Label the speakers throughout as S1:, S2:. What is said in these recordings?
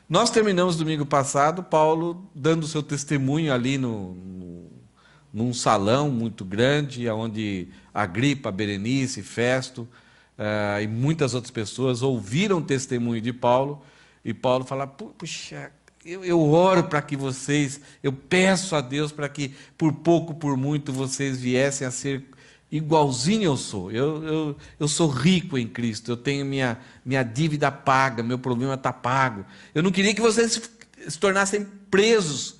S1: Nós terminamos domingo passado, Paulo dando seu testemunho ali num salão muito grande, onde Agripa, Berenice, Festo e muitas outras pessoas ouviram o testemunho de Paulo, e Paulo fala, puxa, eu oro para que vocês, eu peço a Deus para que por pouco, por muito, vocês viessem a ser igualzinho eu sou. Eu sou rico em Cristo, eu tenho minha dívida paga, meu problema está pago. Eu não queria que vocês se tornassem presos.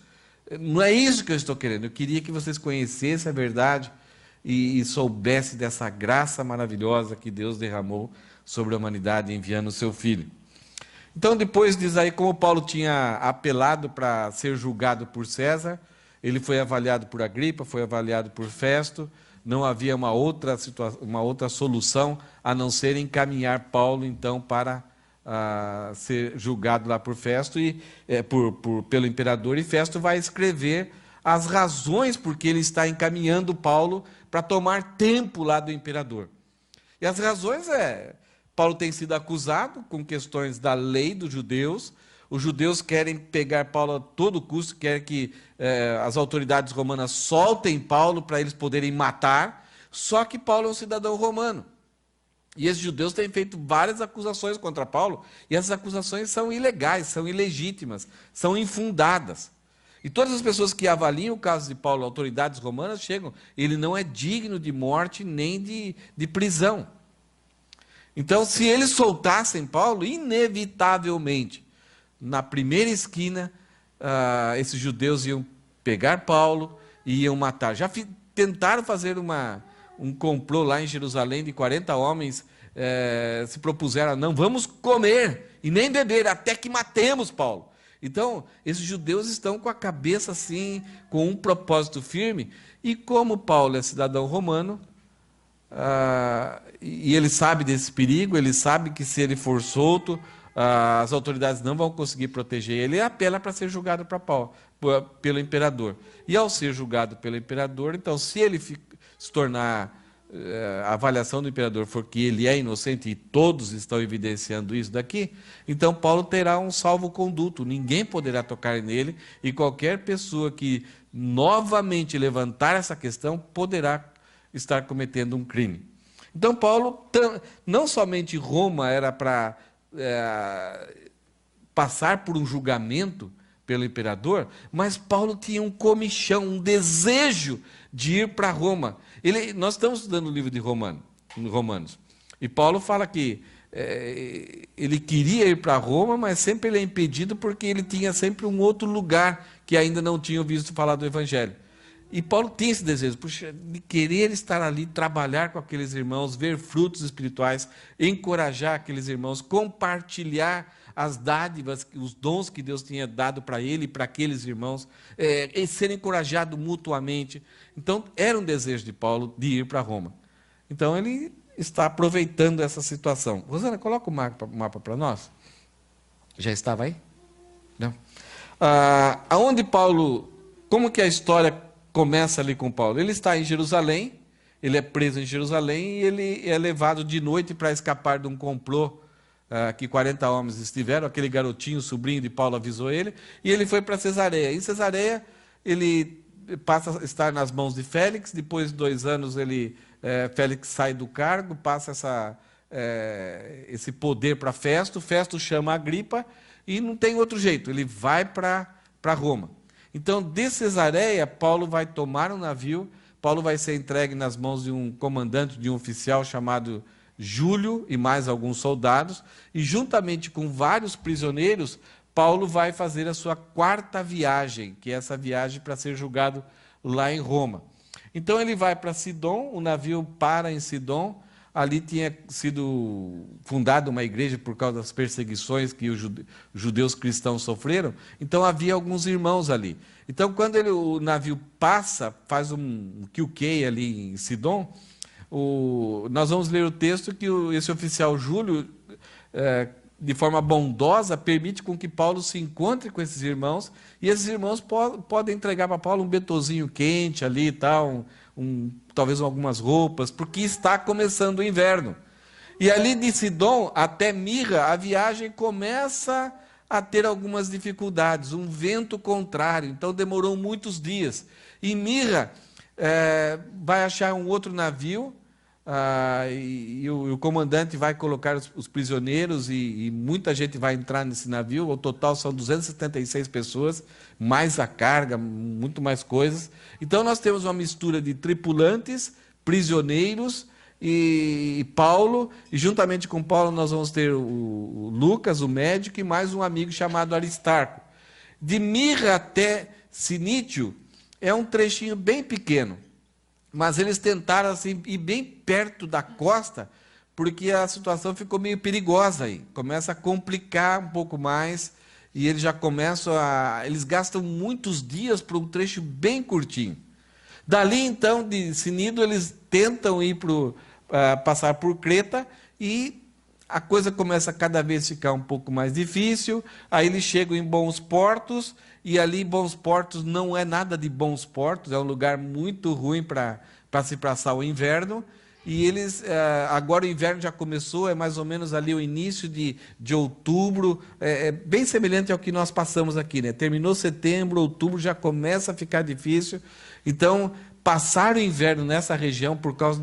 S1: Não é isso que eu estou querendo. Eu queria que vocês conhecessem a verdade e soubessem dessa graça maravilhosa que Deus derramou sobre a humanidade enviando o seu Filho. Então, depois diz aí, como Paulo tinha apelado para ser julgado por César, ele foi avaliado por Agripa, foi avaliado por Festo. Não havia uma outra solução a não ser encaminhar Paulo, então, para ser julgado lá por Festo, pelo imperador, e Festo vai escrever as razões por que ele está encaminhando Paulo para tomar tempo lá do imperador. E as razões Paulo tem sido acusado com questões da lei dos judeus. Os judeus querem pegar Paulo a todo custo, querem que as autoridades romanas soltem Paulo para eles poderem matar, só que Paulo é um cidadão romano. E esses judeus têm feito várias acusações contra Paulo, e essas acusações são ilegais, são ilegítimas, são infundadas. E todas as pessoas que avaliam o caso de Paulo, autoridades romanas, chegam, ele não é digno de morte nem de prisão. Então, se eles soltassem Paulo, inevitavelmente, na primeira esquina, esses judeus iam pegar Paulo e iam matar. Já tentaram fazer um complô lá em Jerusalém de 40 homens, se propuseram, não vamos comer e nem beber até que matemos Paulo. Então, esses judeus estão com a cabeça assim, com um propósito firme, e como Paulo é cidadão romano, e ele sabe desse perigo, ele sabe que se ele for solto, as autoridades não vão conseguir proteger ele, e apela para ser julgado pelo imperador. E ao ser julgado pelo imperador, então, se ele se tornar, a avaliação do imperador for que ele é inocente, e todos estão evidenciando isso daqui, então Paulo terá um salvo-conduto, ninguém poderá tocar nele, e qualquer pessoa que novamente levantar essa questão poderá estar cometendo um crime. Então Paulo, não somente Roma era para passar por um julgamento pelo imperador, mas Paulo tinha um comichão, um desejo de ir para Roma. Nós estamos estudando o livro de Romanos, e Paulo fala que ele queria ir para Roma, mas sempre ele é impedido porque ele tinha sempre um outro lugar que ainda não tinha visto falar do Evangelho. E Paulo tinha esse desejo, de querer estar ali, trabalhar com aqueles irmãos, ver frutos espirituais, encorajar aqueles irmãos, compartilhar as dádivas, os dons que Deus tinha dado para ele e para aqueles irmãos, e ser encorajado mutuamente. Então, era um desejo de Paulo de ir para Roma. Então, ele está aproveitando essa situação. Rosana, coloca o mapa para nós. Já estava aí? Não. Aonde Paulo, como que a história começa ali com Paulo? Ele está em Jerusalém, ele é preso em Jerusalém, e ele é levado de noite para escapar de um complô que 40 homens estiveram. Aquele garotinho, sobrinho de Paulo, avisou ele, e ele foi para Cesareia. Em Cesareia, ele passa a estar nas mãos de Félix. Depois de 2 anos, Félix sai do cargo, passa esse poder para Festo. Festo chama Agripa, e não tem outro jeito, ele vai para Roma. Então, de Cesareia, Paulo vai tomar um navio, Paulo vai ser entregue nas mãos de um comandante, de um oficial chamado Júlio, e mais alguns soldados, e juntamente com vários prisioneiros, Paulo vai fazer a sua 4ª viagem, que é essa viagem para ser julgado lá em Roma. Então ele vai para Sidom, o navio para em Sidom. Ali tinha sido fundada uma igreja por causa das perseguições que os judeus cristãos sofreram. Então havia alguns irmãos ali. Então quando o navio passa, faz um QK ali em Sidom, nós vamos ler o texto que esse oficial Júlio, de forma bondosa, permite com que Paulo se encontre com esses irmãos, e esses irmãos podem entregar para Paulo um betozinho quente ali e tal, talvez algumas roupas, porque está começando o inverno. E ali de Sidom até Mirra, a viagem começa a ter algumas dificuldades, um vento contrário, então demorou muitos dias. E Mirra vai achar um outro navio, e o comandante vai colocar os prisioneiros, e muita gente vai entrar nesse navio. O total são 276 pessoas, mais a carga, muito mais coisas. Então nós temos uma mistura de tripulantes, prisioneiros e Paulo, e juntamente com Paulo nós vamos ter o Lucas, o médico, e mais um amigo chamado Aristarco. De Mirra até Sinítio é um trechinho bem pequeno, mas eles tentaram assim, ir bem perto da costa, porque a situação ficou meio perigosa aí. Começa a complicar um pouco mais, e eles já começam eles gastam muitos dias para um trecho bem curtinho. Dali, então, de Sinido, eles tentam ir passar por Creta, e a coisa começa a cada vez ficar um pouco mais difícil. Aí eles chegam em Bons Portos, e ali Bons Portos não é nada de Bons Portos, é um lugar muito ruim para se passar o inverno. E eles, agora o inverno já começou, é mais ou menos ali o início de outubro, bem semelhante ao que nós passamos aqui, né? Terminou setembro, outubro já começa a ficar difícil. Então, passar o inverno nessa região, por causa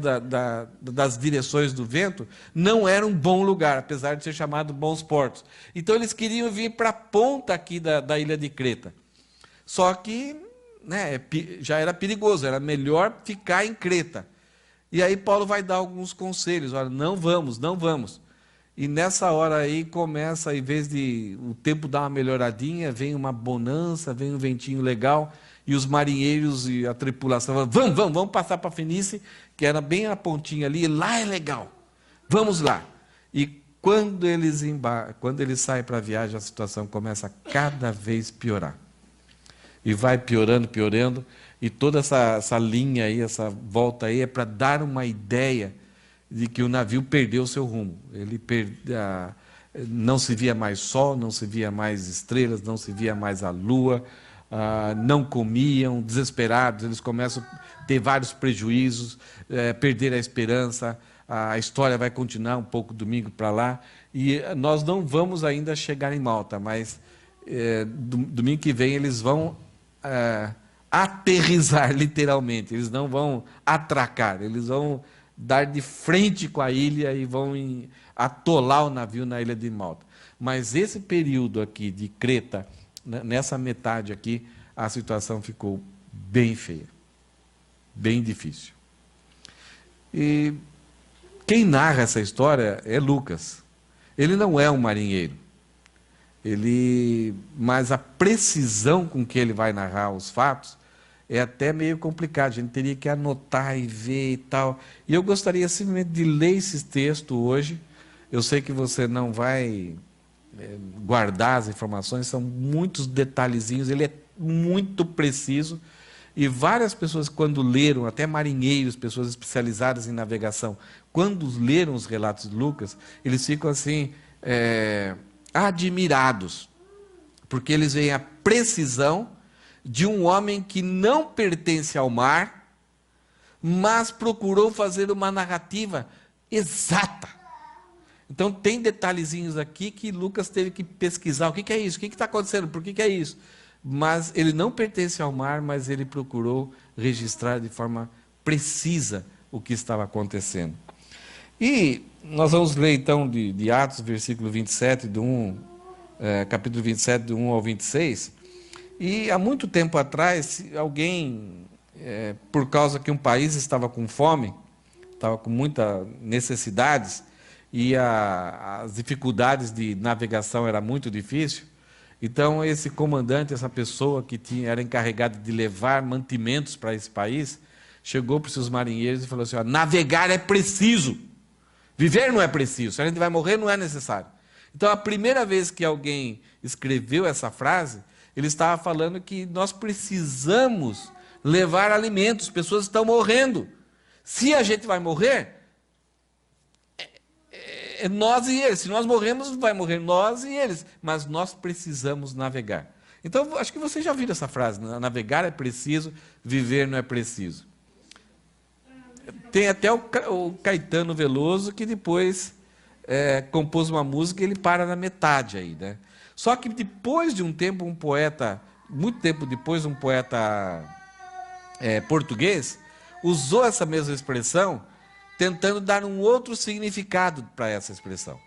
S1: das direções do vento, não era um bom lugar, apesar de ser chamado Bons Portos. Então, eles queriam vir para a ponta aqui da ilha de Creta. Só que, né, já era perigoso, era melhor ficar em Creta. E aí Paulo vai dar alguns conselhos: olha, não vamos, não vamos. E nessa hora aí começa, em vez de o tempo dar uma melhoradinha, vem uma bonança, vem um ventinho legal, e os marinheiros e a tripulação falam: vamos passar para Fenice, que era bem a pontinha ali, e lá é legal, vamos lá. E quando eles saem para a viagem, a situação começa a cada vez piorar. E vai piorando, piorando, e toda essa linha aí, essa volta aí, é para dar uma ideia de que o navio perdeu o seu rumo. Não se via mais sol, não se via mais estrelas, não se via mais a lua, não comiam, desesperados, eles começam a ter vários prejuízos, perder a esperança. A história vai continuar um pouco domingo para lá, e nós não vamos ainda chegar em Malta, mas domingo que vem eles vão aterrissar, literalmente. Eles não vão atracar, eles vão dar de frente com a ilha e vão atolar o navio na ilha de Malta. Mas esse período aqui de Creta, nessa metade aqui, a situação ficou bem feia, bem difícil. E quem narra essa história é Lucas. Ele não é um marinheiro. Mas a precisão com que ele vai narrar os fatos é até meio complicado. A gente teria que anotar e ver e tal. E eu gostaria simplesmente de ler esse texto hoje. Eu sei que você não vai guardar as informações, são muitos detalhezinhos, ele é muito preciso. E várias pessoas, quando leram, até marinheiros, pessoas especializadas em navegação, quando leram os relatos de Lucas, eles ficam assim, admirados, porque eles veem a precisão de um homem que não pertence ao mar, mas procurou fazer uma narrativa exata. Então tem detalhezinhos aqui que Lucas teve que pesquisar. O que é isso? O que está acontecendo? Por que é isso? Mas ele não pertence ao mar, mas ele procurou registrar de forma precisa o que estava acontecendo. E nós vamos ler então de Atos, versículo 27, capítulo 27, do 1 ao 26. E há muito tempo atrás, alguém, por causa que um país estava com fome, estava com muitas necessidades, e as dificuldades de navegação era muito difícil, então esse comandante, essa pessoa que era encarregada de levar mantimentos para esse país, chegou para os seus marinheiros e falou assim: navegar é preciso, viver não é preciso, se a gente vai morrer não é necessário. Então a primeira vez que alguém escreveu essa frase, ele estava falando que nós precisamos levar alimentos, pessoas estão morrendo. Se a gente vai morrer, é nós e eles. Se nós morremos, vai morrer nós e eles. Mas nós precisamos navegar. Então, acho que vocês já viram essa frase: navegar é preciso, viver não é preciso. Tem até o Caetano Veloso, que depois compôs uma música e ele para na metade aí, né? Só que depois de um tempo, um poeta, muito tempo depois, um poeta português, usou essa mesma expressão, tentando dar um outro significado para essa expressão.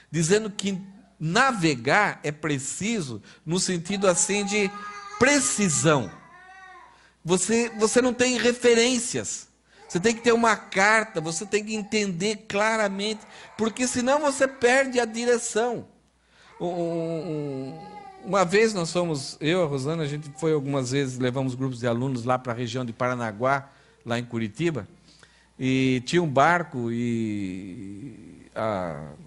S1: Dizendo que navegar é preciso no sentido assim de precisão. Você não tem referências. Você tem que ter uma carta, você tem que entender claramente, porque senão você perde a direção. Uma vez nós fomos, eu e a Rosana, a gente foi algumas vezes, levamos grupos de alunos lá para a região de Paranaguá, lá em Curitiba, e tinha um barco e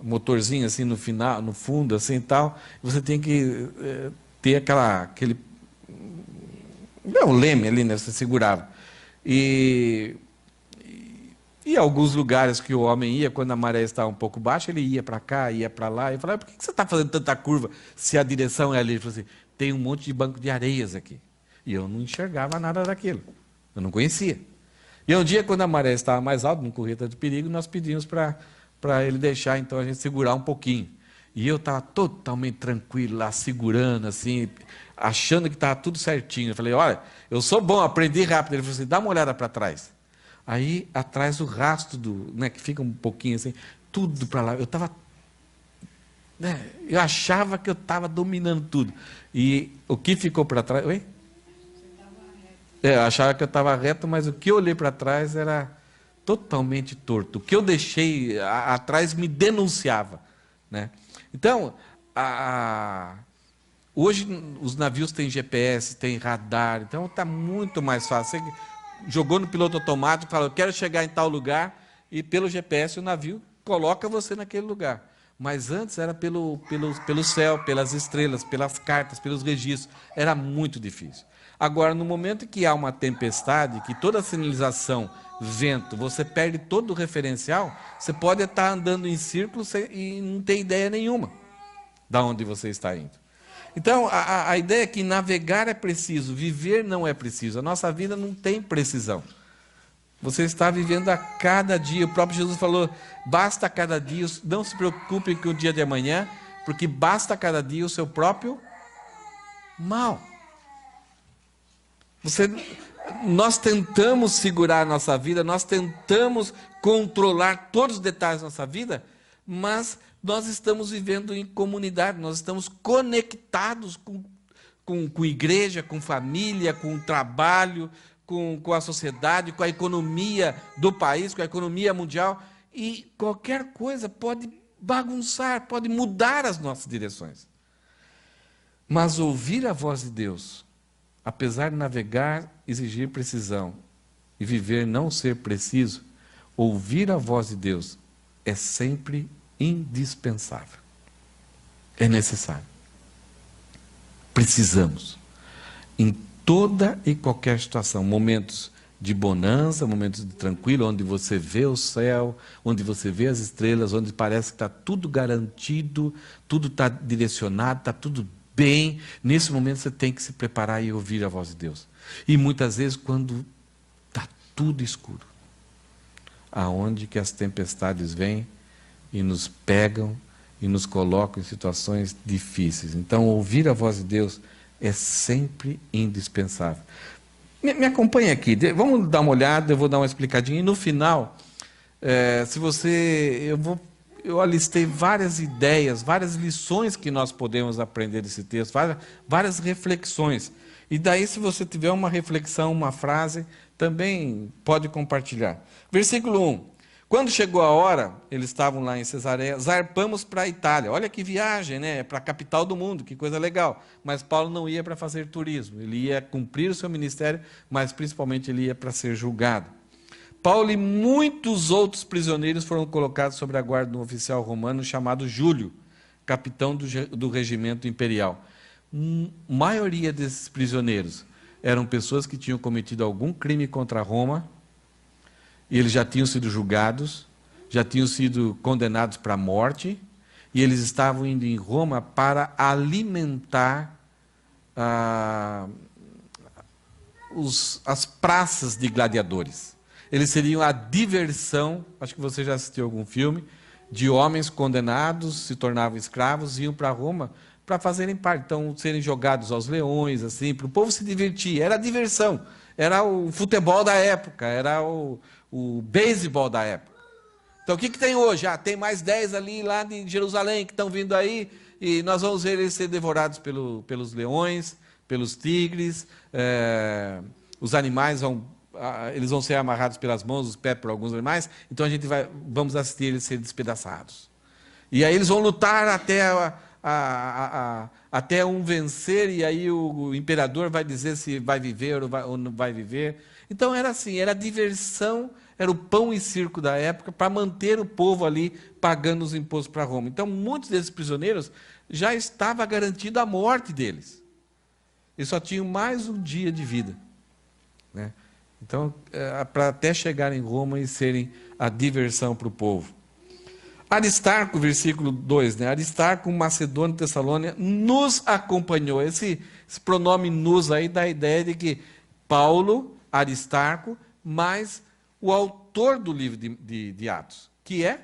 S1: motorzinho assim no final, no fundo, assim e tal. Você tem que ter aquele leme ali, né? Você segurava. E alguns lugares que o homem ia, quando a maré estava um pouco baixa, ele ia para cá, ia para lá. E eu falava, por que você está fazendo tanta curva se a direção é ali? Ele falou assim, tem um monte de banco de areias aqui. E eu não enxergava nada daquilo. Eu não conhecia. E um dia, quando a maré estava mais alta, não corria tanto perigo, nós pedimos para ele deixar, então, a gente segurar um pouquinho. E eu estava totalmente tranquilo lá, segurando, assim, achando que estava tudo certinho. Eu falei, olha, eu sou bom, aprendi rápido. Ele falou assim, dá uma olhada para trás. Aí, atrás do rastro, que fica um pouquinho assim, tudo para lá. Eu estava... eu achava que eu estava dominando tudo. E o que ficou para trás... Oi? Eu achava que eu estava reto, mas o que eu olhei para trás era totalmente torto. O que eu deixei atrás me denunciava. Né? Então, hoje os navios têm GPS, têm radar, então está muito mais fácil. Você jogou no piloto automático, falou, eu quero chegar em tal lugar, e pelo GPS o navio coloca você naquele lugar. Mas antes era pelo céu, pelas estrelas, pelas cartas, pelos registros. Era muito difícil. Agora, no momento que há uma tempestade, que toda a sinalização, vento, você perde todo o referencial, você pode estar andando em círculo e não ter ideia nenhuma de onde você está indo. Então, a ideia é que navegar é preciso, viver não é preciso. A nossa vida não tem precisão. Você está vivendo a cada dia. O próprio Jesus falou, basta a cada dia, não se preocupe com o dia de amanhã, porque basta a cada dia o seu próprio mal. Nós tentamos segurar a nossa vida, nós tentamos controlar todos os detalhes da nossa vida, mas nós estamos vivendo em comunidade, nós estamos conectados com igreja, com família, com trabalho, com a sociedade, com a economia do país, com a economia mundial, e qualquer coisa pode bagunçar, pode mudar as nossas direções. Mas ouvir a voz de Deus, apesar de navegar, exigir precisão, e viver não ser preciso, ouvir a voz de Deus é sempre indispensável. É necessário. Precisamos. Em toda e qualquer situação, momentos de bonança, momentos de tranquilo, onde você vê o céu, onde você vê as estrelas, onde parece que está tudo garantido, tudo está direcionado, está tudo bem. Nesse momento você tem que se preparar e ouvir a voz de Deus. E muitas vezes quando está tudo escuro, aonde que as tempestades vêm e nos pegam e nos colocam em situações difíceis. Então ouvir a voz de Deus é sempre indispensável. Me acompanhe aqui, vamos dar uma olhada, eu vou dar uma explicadinha, e no final, eu alistei várias ideias, várias lições que nós podemos aprender desse texto, várias reflexões. E daí, se você tiver uma reflexão, uma frase, também pode compartilhar. Versículo 1. Quando chegou a hora, eles estavam lá em Cesareia, zarpamos para a Itália. Olha que viagem, né? Para a capital do mundo, que coisa legal. Mas Paulo não ia para fazer turismo, ele ia cumprir o seu ministério, mas principalmente ele ia para ser julgado. Paulo e muitos outros prisioneiros foram colocados sob a guarda de um oficial romano chamado Júlio, capitão do regimento imperial. A maioria desses prisioneiros eram pessoas que tinham cometido algum crime contra Roma, e eles já tinham sido julgados, já tinham sido condenados para a morte, e eles estavam indo em Roma para alimentar as praças de gladiadores. Eles seriam a diversão, acho que você já assistiu algum filme, de homens condenados, se tornavam escravos, iam para Roma para fazerem parte. Então, serem jogados aos leões, assim, para o povo se divertir. Era diversão. Era o futebol da época, era o beisebol da época. Então, o que tem hoje? Tem mais 10 ali lá de Jerusalém que estão vindo aí, e nós vamos ver eles ser devorados pelos leões, pelos tigres, os animais eles vão ser amarrados pelas mãos, os pés por alguns animais, então vamos assistir eles serem despedaçados. E aí eles vão lutar até um vencer, e aí o imperador vai dizer se vai viver ou não vai viver. Então era assim, era diversão, era o pão e circo da época para manter o povo ali pagando os impostos para Roma. Então muitos desses prisioneiros já estava garantida a morte deles. Eles só tinham mais um dia de vida, né? Então, para até chegar em Roma e serem a diversão para o povo. Aristarco, versículo 2, né? Aristarco, Macedônia e Tessalônia, nos acompanhou. Esse pronome nos aí dá a ideia de que Paulo, Aristarco, mais o autor do livro de Atos, que é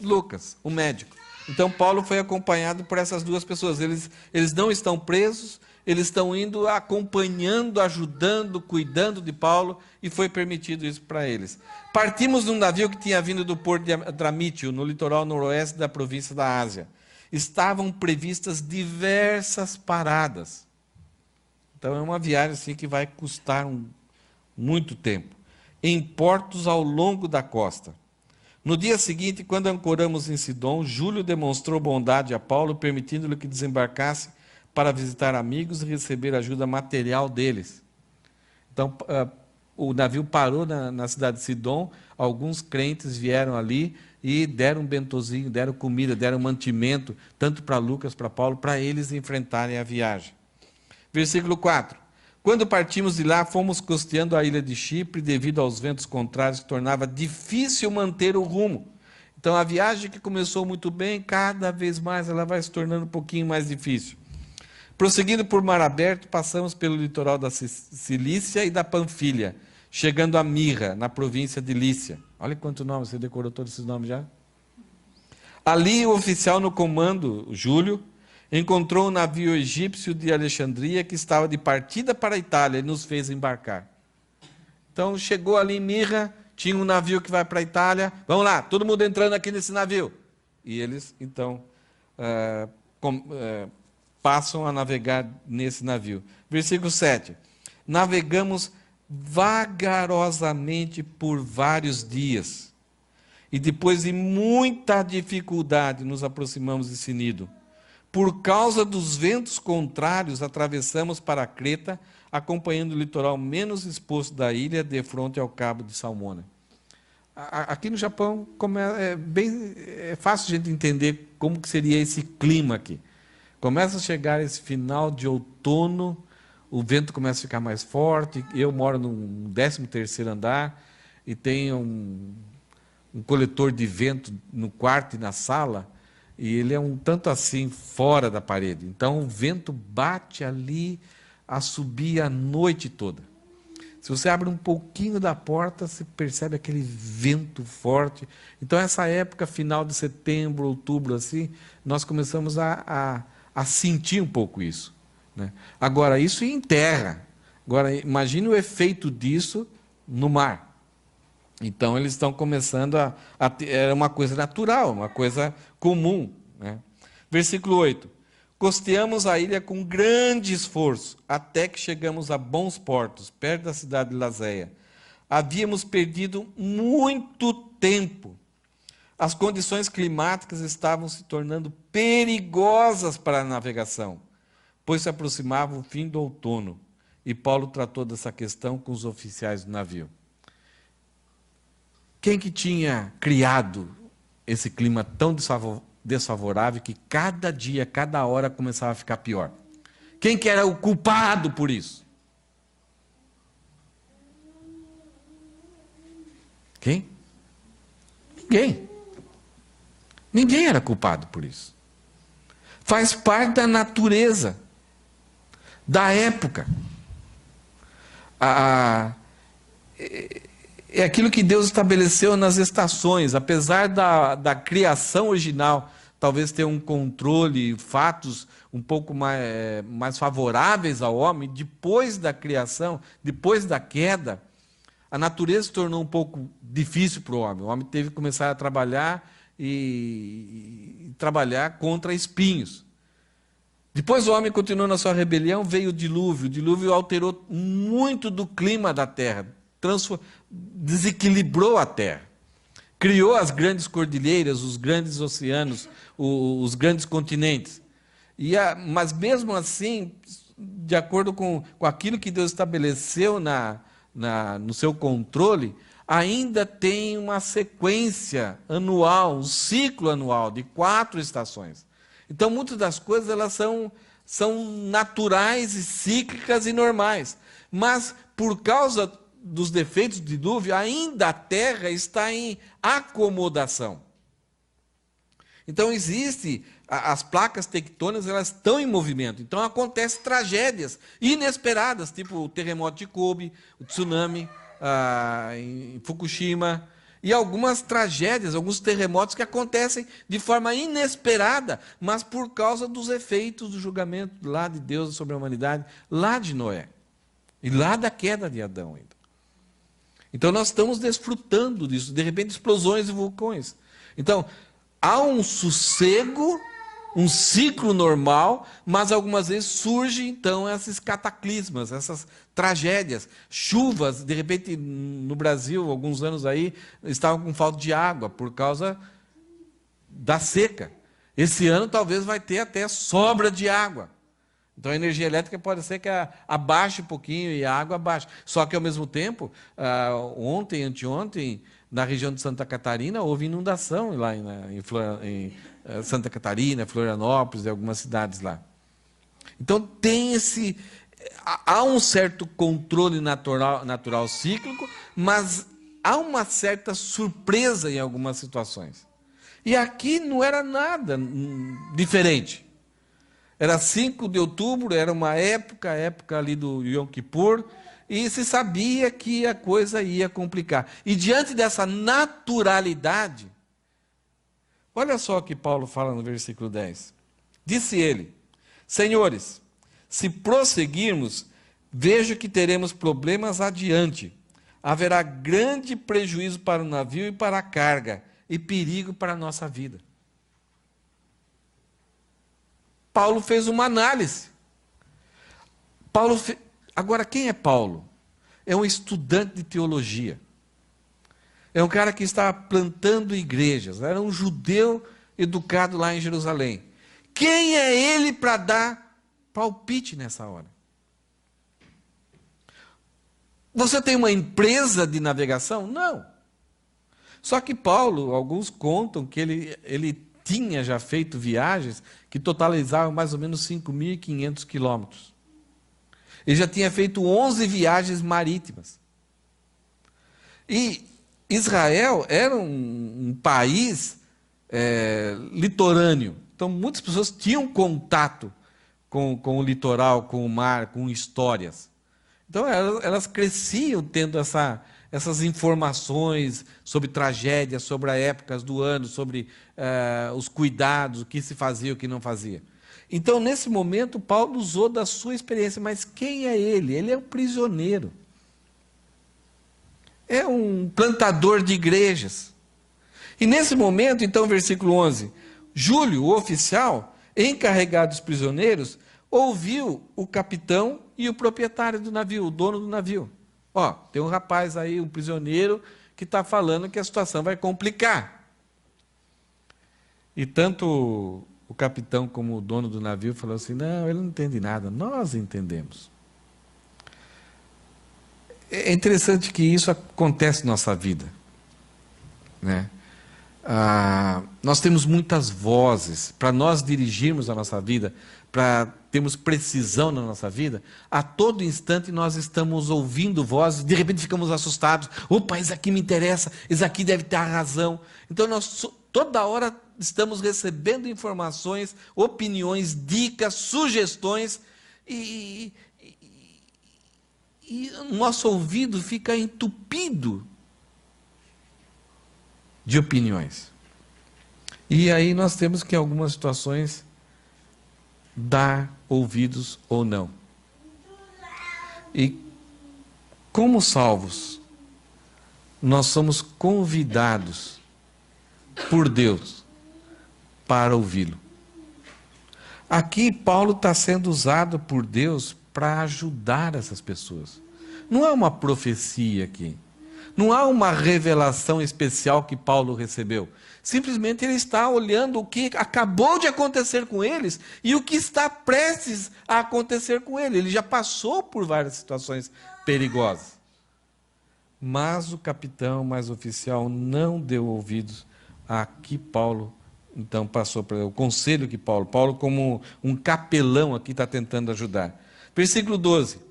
S1: Lucas, o médico. Então, Paulo foi acompanhado por essas duas pessoas. Eles não estão presos, eles estão indo acompanhando, ajudando, cuidando de Paulo, e foi permitido isso para eles. Partimos de um navio que tinha vindo do porto de Adramítio, no litoral noroeste da província da Ásia. Estavam previstas diversas paradas. Então, é uma viagem assim, que vai custar muito tempo. Em portos ao longo da costa. No dia seguinte, quando ancoramos em Sidom, Júlio demonstrou bondade a Paulo, permitindo-lhe que desembarcasse para visitar amigos e receber ajuda material deles. Então, o navio parou na cidade de Sidom, alguns crentes vieram ali e deram um bentozinho, deram comida, deram mantimento, tanto para Lucas, para Paulo, para eles enfrentarem a viagem. Versículo 4. Quando partimos de lá, fomos costeando a ilha de Chipre, devido aos ventos contrários, que tornava difícil manter o rumo. Então, a viagem que começou muito bem, cada vez mais ela vai se tornando um pouquinho mais difícil. Prosseguindo por mar aberto, passamos pelo litoral da Cilícia e da Panfilha, chegando a Mirra, na província de Lícia. Olha quanto nome, você decorou todos esses nomes já? Ali, o oficial no comando, Júlio, encontrou um navio egípcio de Alexandria que estava de partida para a Itália e nos fez embarcar. Então, chegou ali em Mirra, tinha um navio que vai para a Itália. Vamos lá, todo mundo entrando aqui nesse navio. E eles, então, passam a navegar nesse navio. Versículo 7. Navegamos vagarosamente por vários dias. E depois de muita dificuldade, nos aproximamos de Cnido. Por causa dos ventos contrários, atravessamos para Creta, acompanhando o litoral menos exposto da ilha, de frente ao cabo de Salmona. Aqui no Japão, é fácil a gente entender como que seria esse clima aqui. Começa a chegar esse final de outono, o vento começa a ficar mais forte. Eu moro no 13º andar e tenho um coletor de vento no quarto e na sala, e ele é um tanto assim fora da parede. Então o vento bate ali, assobia a noite toda. Se você abre um pouquinho da porta, você percebe aquele vento forte. Então essa época, final de setembro, outubro, assim, nós começamos a sentir um pouco isso, né? Agora, isso em terra. Agora, imagine o efeito disso no mar. Então, eles estão começando é uma coisa natural, uma coisa comum, né? Versículo 8. Costeamos a ilha com grande esforço, até que chegamos a bons portos, perto da cidade de Laséia. Havíamos perdido muito tempo. As condições climáticas estavam se tornando perigosas para a navegação, pois se aproximava o fim do outono, e Paulo tratou dessa questão com os oficiais do navio. Quem que tinha criado esse clima tão desfavorável que cada dia, cada hora começava a ficar pior? Quem que era o culpado por isso? Quem? Ninguém. Ninguém era culpado por isso. Faz parte da natureza, da época. É aquilo que Deus estabeleceu nas estações. Apesar da criação original talvez ter um controle, fatos um pouco mais favoráveis ao homem, depois da criação, depois da queda, a natureza se tornou um pouco difícil para o homem. O homem teve que começar a trabalhar e trabalhar contra espinhos. Depois o homem continuou na sua rebelião, veio o dilúvio. O dilúvio alterou muito do clima da terra, desequilibrou a terra. Criou as grandes cordilheiras, os grandes oceanos, os grandes continentes. Mas mesmo assim, de acordo com aquilo que Deus estabeleceu no seu controle, ainda tem uma sequência anual, um ciclo anual de 4 estações. Então, muitas das coisas elas são naturais e cíclicas e normais. Mas, por causa dos defeitos do dilúvio, ainda a Terra está em acomodação. Então, as placas tectônicas, elas estão em movimento. Então, acontecem tragédias inesperadas, tipo o terremoto de Kobe, o tsunami em Fukushima, e algumas tragédias, alguns terremotos que acontecem de forma inesperada, mas por causa dos efeitos do julgamento lá de Deus sobre a humanidade, lá de Noé, e lá da queda de Adão ainda. Então, nós estamos desfrutando disso, de repente, explosões e vulcões. Então, há um sossego, um ciclo normal, mas algumas vezes surgem, então, esses cataclismas, essas tragédias, chuvas. De repente, no Brasil, alguns anos aí, estavam com falta de água por causa da seca. Esse ano, talvez, vai ter até sobra de água. Então, a energia elétrica pode ser que abaixe um pouquinho e a água abaixe. Só que, ao mesmo tempo, ontem, anteontem, na região de Santa Catarina, houve inundação lá em Santa Catarina, Florianópolis e algumas cidades lá. Então, há um certo controle natural cíclico, mas há uma certa surpresa em algumas situações. E aqui não era nada diferente. Era 5 de outubro, era uma época ali do Yom Kippur, e se sabia que a coisa ia complicar. E diante dessa naturalidade, olha só o que Paulo fala no versículo 10. Disse ele: Senhores, se prosseguirmos, vejo que teremos problemas adiante. Haverá grande prejuízo para o navio e para a carga, e perigo para a nossa vida. Paulo fez uma análise. Agora, quem é Paulo? É um estudante de teologia. É um cara que estava plantando igrejas. Era um judeu educado lá em Jerusalém. Quem é ele para dar palpite nessa hora? Você tem uma empresa de navegação? Não. Só que Paulo, alguns contam que ele tinha já feito viagens que totalizavam mais ou menos 5.500 quilômetros. Ele já tinha feito 11 viagens marítimas. E Israel era um país litorâneo. Então, muitas pessoas tinham contato com o litoral, com o mar, com histórias. Então, elas cresciam tendo essas informações sobre tragédias, sobre as épocas do ano, sobre os cuidados, o que se fazia e o que não fazia. Então, nesse momento, Paulo usou da sua experiência. Mas quem é ele? Ele é um prisioneiro. É um plantador de igrejas. E nesse momento, então, versículo 11, Júlio, o oficial, encarregado dos prisioneiros, ouviu o capitão e o proprietário do navio, o dono do navio. Ó, tem um rapaz aí, um prisioneiro, que está falando que a situação vai complicar. E tanto o capitão como o dono do navio falou assim: não, ele não entende nada, nós entendemos. É interessante que isso acontece na nossa vida, né? Nós temos muitas vozes. Para nós dirigirmos a nossa vida, para termos precisão na nossa vida, a todo instante nós estamos ouvindo vozes, de repente ficamos assustados. Opa, isso aqui me interessa, isso aqui deve ter a razão. Então nós toda hora estamos recebendo informações, opiniões, dicas, sugestões, e o nosso ouvido fica entupido de opiniões. E aí nós temos que, em algumas situações, dar ouvidos ou não. E como salvos, nós somos convidados por Deus para ouvi-lo. Aqui Paulo está sendo usado por Deus para ajudar essas pessoas. Não há uma profecia aqui. Não há uma revelação especial que Paulo recebeu. Simplesmente ele está olhando o que acabou de acontecer com eles e o que está prestes a acontecer com ele. Ele já passou por várias situações perigosas. Mas o capitão mais oficial não deu ouvidos a que Paulo então passou para o conselho que Paulo como um capelão aqui está tentando ajudar. Versículo 12.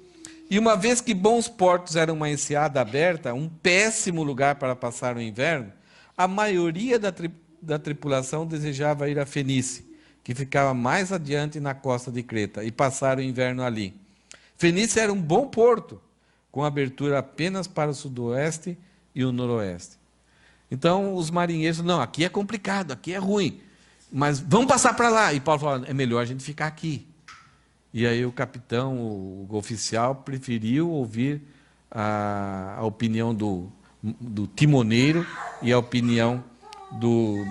S1: E uma vez que bons portos eram uma enseada aberta, um péssimo lugar para passar o inverno, a maioria da tripulação desejava ir a Fenícia, que ficava mais adiante na costa de Creta, e passar o inverno ali. Fenícia era um bom porto, com abertura apenas para o sudoeste e o noroeste. Então os marinheiros, não, aqui é complicado, aqui é ruim, mas vamos passar para lá. E Paulo falou, é melhor a gente ficar aqui. E aí o capitão, o oficial, preferiu ouvir a opinião do timoneiro e a opinião do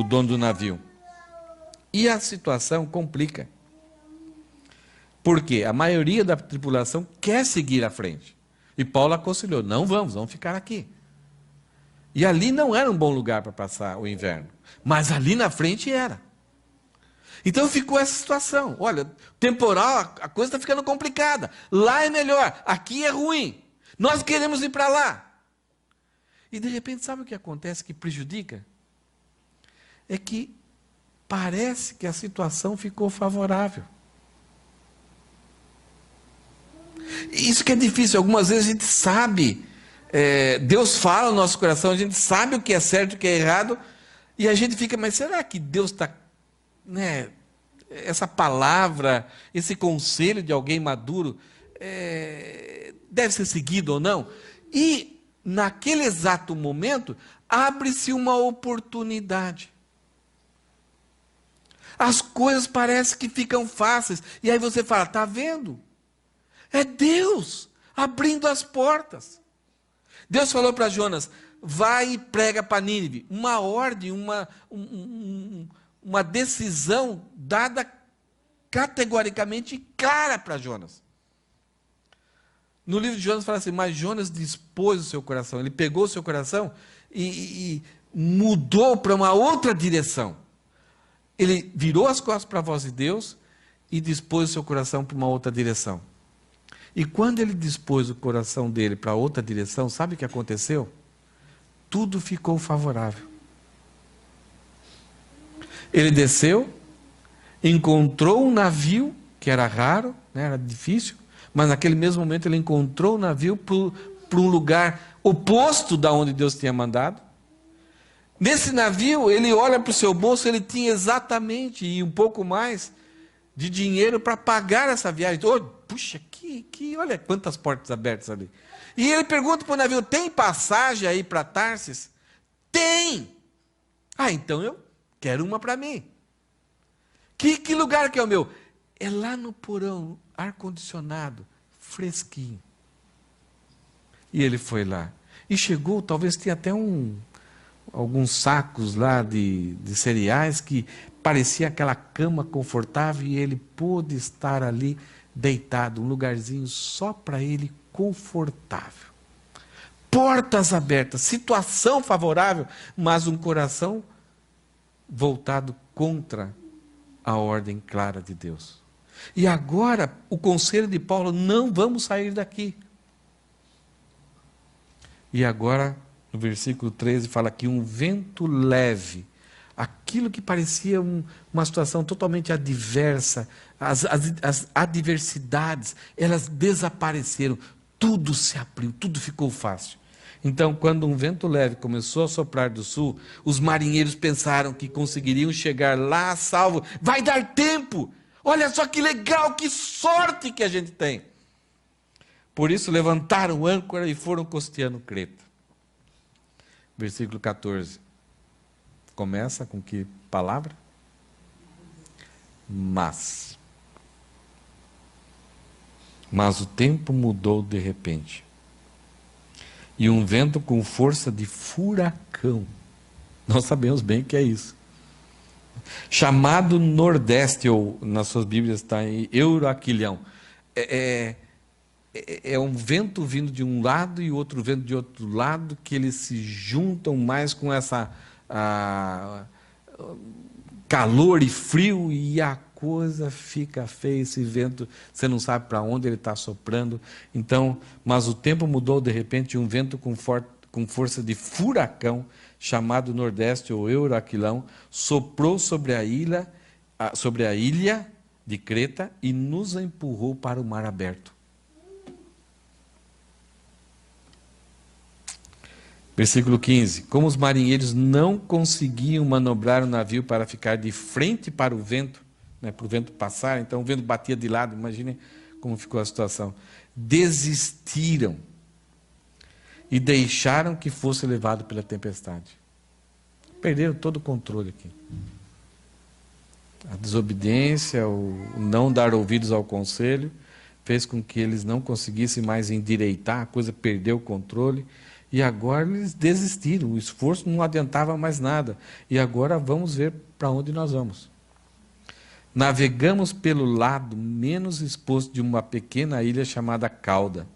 S1: dono do navio. E a situação complica. Por quê? A maioria da tripulação quer seguir à frente. E Paulo aconselhou, não vamos ficar aqui. E ali não era um bom lugar para passar o inverno. Mas ali na frente era. Então ficou essa situação. Olha, temporal, a coisa está ficando complicada. Lá é melhor, aqui é ruim. Nós queremos ir para lá. E de repente, sabe o que acontece que prejudica? É que parece que a situação ficou favorável. Isso que é difícil. Algumas vezes a gente sabe, Deus fala no nosso coração, a gente sabe o que é certo e o que é errado, e a gente fica, mas será que Deus está... essa palavra, esse conselho de alguém maduro, deve ser seguido ou não? E, naquele exato momento, abre-se uma oportunidade. As coisas parecem que ficam fáceis. E aí você fala, está vendo? É Deus abrindo as portas. Deus falou para Jonas, vai e prega para Nínive. Uma ordem, uma decisão dada categoricamente clara para Jonas. No livro de Jonas fala assim, mas Jonas dispôs o seu coração, ele pegou o seu coração e mudou para uma outra direção. Ele virou as costas para a voz de Deus e dispôs o seu coração para uma outra direção. E quando ele dispôs o coração dele para outra direção, sabe o que aconteceu? Tudo ficou favorável. Ele desceu, encontrou um navio, que era raro, era difícil, mas naquele mesmo momento ele encontrou um navio para um lugar oposto da onde Deus tinha mandado. Nesse navio, ele olha para o seu bolso, ele tinha exatamente e um pouco mais de dinheiro para pagar essa viagem. Oh, puxa, olha quantas portas abertas ali. E ele pergunta para o navio, tem passagem aí para Tarsis? Tem! Ah, então eu quero uma para mim. Que lugar que é o meu? É lá no porão, ar-condicionado, fresquinho. E ele foi lá. E chegou, talvez tinha até alguns sacos lá de cereais que parecia aquela cama confortável e ele pôde estar ali deitado, um lugarzinho só para ele confortável. Portas abertas, situação favorável, mas um coração voltado contra a ordem clara de Deus. E agora, o conselho de Paulo, não vamos sair daqui. E agora, no versículo 13, fala que um vento leve, aquilo que parecia uma situação totalmente adversa, as adversidades, elas desapareceram, tudo se abriu, tudo ficou fácil. Então, quando um vento leve começou a soprar do sul, os marinheiros pensaram que conseguiriam chegar lá a salvo. Vai dar tempo! Olha só que legal, que sorte que a gente tem! Por isso levantaram âncora e foram costeando Creta. Versículo 14. Começa com que palavra? Mas o tempo mudou de repente. E um vento com força de furacão. Nós sabemos bem o que é isso. Chamado Nordeste, ou nas suas Bíblias está em Euroaquilhão. É um vento vindo de um lado e outro vento de outro lado, que eles se juntam mais com essa calor e frio, e a coisa fica feia. Esse vento, você não sabe para onde ele está soprando. Então, mas o tempo mudou de repente, um vento com força de furacão, chamado Nordeste ou Euroaquilão, soprou sobre a ilha de Creta e nos empurrou para o mar aberto. Versículo 15. Como os marinheiros não conseguiam manobrar o navio para ficar de frente para o vento, né, para o vento passar, então o vento batia de lado, imagine como ficou a situação. Desistiram e deixaram que fosse levado pela tempestade. Perderam todo o controle aqui. A desobediência, o não dar ouvidos ao conselho, fez com que eles não conseguissem mais endireitar, a coisa perdeu o controle, e agora eles desistiram, o esforço não adiantava mais nada. E agora vamos ver para onde nós vamos. Navegamos pelo lado menos exposto de uma pequena ilha chamada Cauda,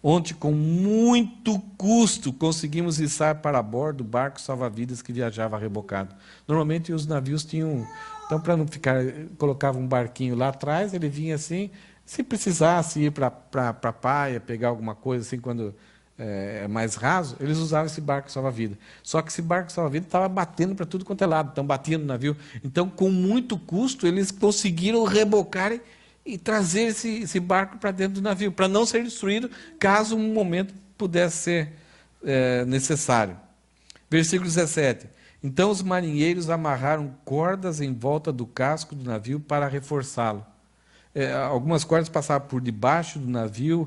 S1: onde com muito custo conseguimos içar para bordo o barco salva-vidas que viajava rebocado. Normalmente os navios tinham, então para não ficar, colocava um barquinho lá atrás, ele vinha assim, se precisasse ir para a praia, pegar alguma coisa assim, quando é mais raso, eles usavam esse barco salva-vidas. Só que esse barco salva-vidas estava batendo para tudo quanto é lado, então batia no navio. Então, com muito custo, eles conseguiram rebocar e trazer esse barco para dentro do navio, para não ser destruído, caso um momento pudesse ser necessário. Versículo 17. Então os marinheiros amarraram cordas em volta do casco do navio para reforçá-lo. Algumas cordas passavam por debaixo do navio,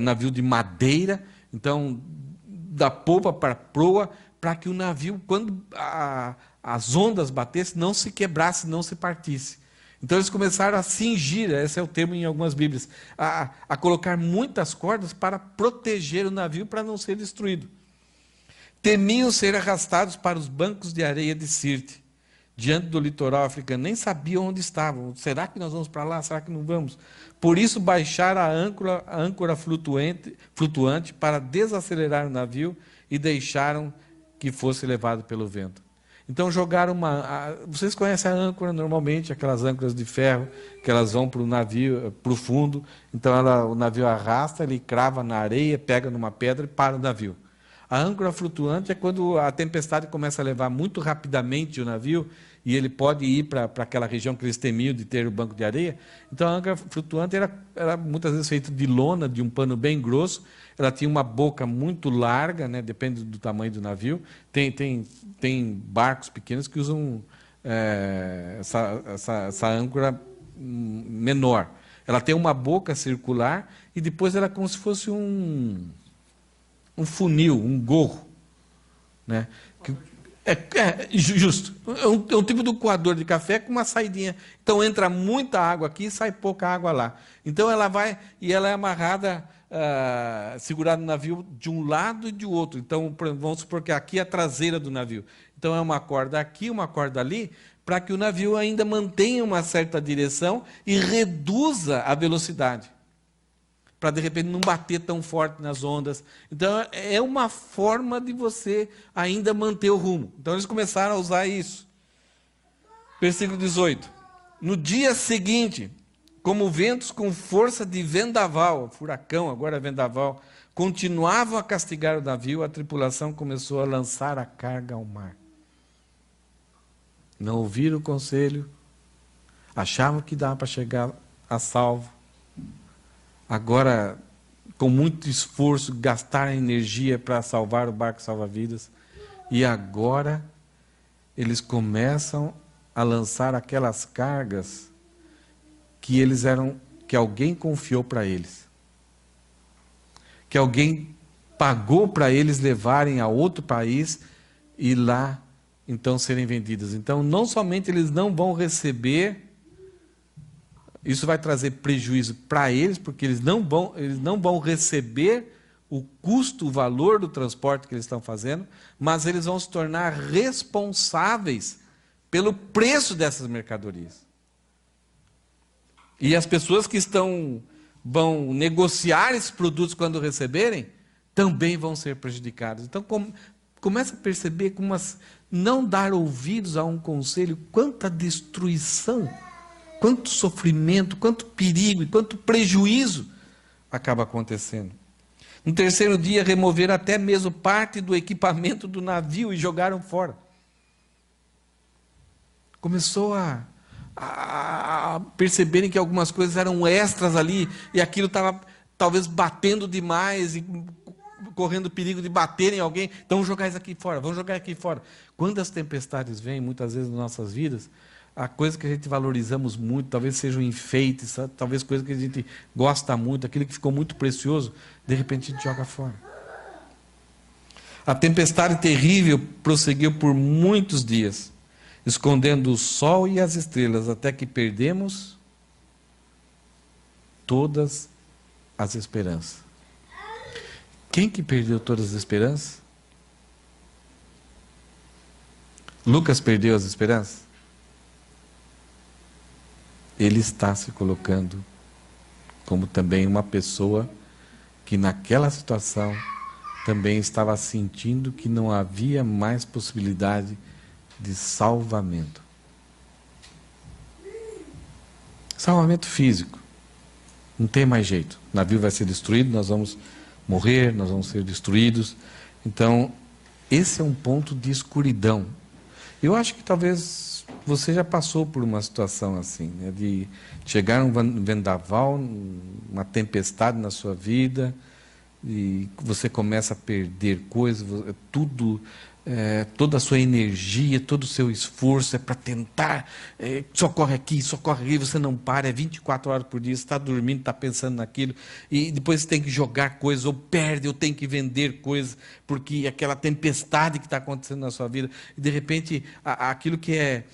S1: navio de madeira, então da popa para a proa, para que o navio, quando as ondas batessem, não se quebrasse, não se partisse. Então eles começaram a cingir, esse é o termo em algumas Bíblias, a colocar muitas cordas para proteger o navio para não ser destruído. Temiam ser arrastados para os bancos de areia de Sirte, diante do litoral africano. Nem sabiam onde estavam. Será que nós vamos para lá? Será que não vamos? Por isso baixaram a âncora flutuante para desacelerar o navio e deixaram que fosse levado pelo vento. Então jogaram vocês conhecem a âncora normalmente, aquelas âncoras de ferro, que elas vão para o navio, para o fundo. Então o navio arrasta, ele crava na areia, pega numa pedra e para o navio. A âncora flutuante é quando a tempestade começa a levar muito rapidamente o navio e ele pode ir para aquela região que eles temiam de ter o banco de areia. Então a âncora flutuante era muitas vezes feita de lona, de um pano bem grosso. Ela tinha uma boca muito larga, né, depende do tamanho do navio. Tem barcos pequenos que usam essa âncora menor. Ela tem uma boca circular e depois ela é como se fosse um funil, um gorro, né? Justo. É um tipo de coador de café com uma saidinha. Então entra muita água aqui e sai pouca água lá. Então ela vai e ela é amarrada, segurada no navio de um lado e de outro. Então vamos supor que aqui é a traseira do navio. Então é uma corda aqui, uma corda ali, para que o navio ainda mantenha uma certa direção e reduza a velocidade, para de repente não bater tão forte nas ondas. Então é uma forma de você ainda manter o rumo. Então eles começaram a usar isso. Versículo 18. No dia seguinte, como ventos com força de vendaval, furacão, agora vendaval, continuavam a castigar o navio, a tripulação começou a lançar a carga ao mar. Não ouviram o conselho, achavam que dava para chegar a salvo. Agora, com muito esforço, gastaram energia para salvar o barco salva-vidas. E agora, eles começam a lançar aquelas cargas que alguém confiou para eles. Que alguém pagou para eles levarem a outro país e lá então serem vendidas. Então, não somente eles não vão receber, isso vai trazer prejuízo para eles, porque eles não vão receber o custo, o valor do transporte que eles estão fazendo, mas eles vão se tornar responsáveis pelo preço dessas mercadorias. E as pessoas que vão negociar esses produtos quando receberem, também vão ser prejudicadas. Então, começa a perceber como não dar ouvidos a um conselho, quanta destruição, quanto sofrimento, quanto perigo e quanto prejuízo acaba acontecendo. No terceiro dia, removeram até mesmo parte do equipamento do navio e jogaram fora. Começou a perceberem que algumas coisas eram extras ali, e aquilo estava talvez batendo demais, e correndo perigo de bater em alguém. Então vamos jogar isso aqui fora, vamos jogar aqui fora. Quando as tempestades vêm, muitas vezes nas nossas vidas, a coisa que a gente valorizamos muito, talvez seja um enfeite, sabe? Talvez coisa que a gente gosta muito, aquilo que ficou muito precioso, de repente a gente joga fora. A tempestade terrível prosseguiu por muitos dias, escondendo o sol e as estrelas, até que perdemos todas as esperanças. Quem que perdeu todas as esperanças? Lucas perdeu as esperanças? Ele está se colocando como também uma pessoa que naquela situação também estava sentindo que não havia mais possibilidade de salvamento. Salvamento físico. Não tem mais jeito. O navio vai ser destruído, nós vamos morrer, nós vamos ser destruídos. Então, esse é um ponto de escuridão. Eu acho que talvez você já passou por uma situação assim, né, de chegar um vendaval, uma tempestade na sua vida, e você começa a perder coisas, tudo, toda a sua energia, todo o seu esforço é para tentar, socorre aqui, você não para, é 24 horas por dia, você está dormindo, está pensando naquilo, e depois você tem que jogar coisas, ou perde, ou tem que vender coisas, porque aquela tempestade que está acontecendo na sua vida, e de repente aquilo que é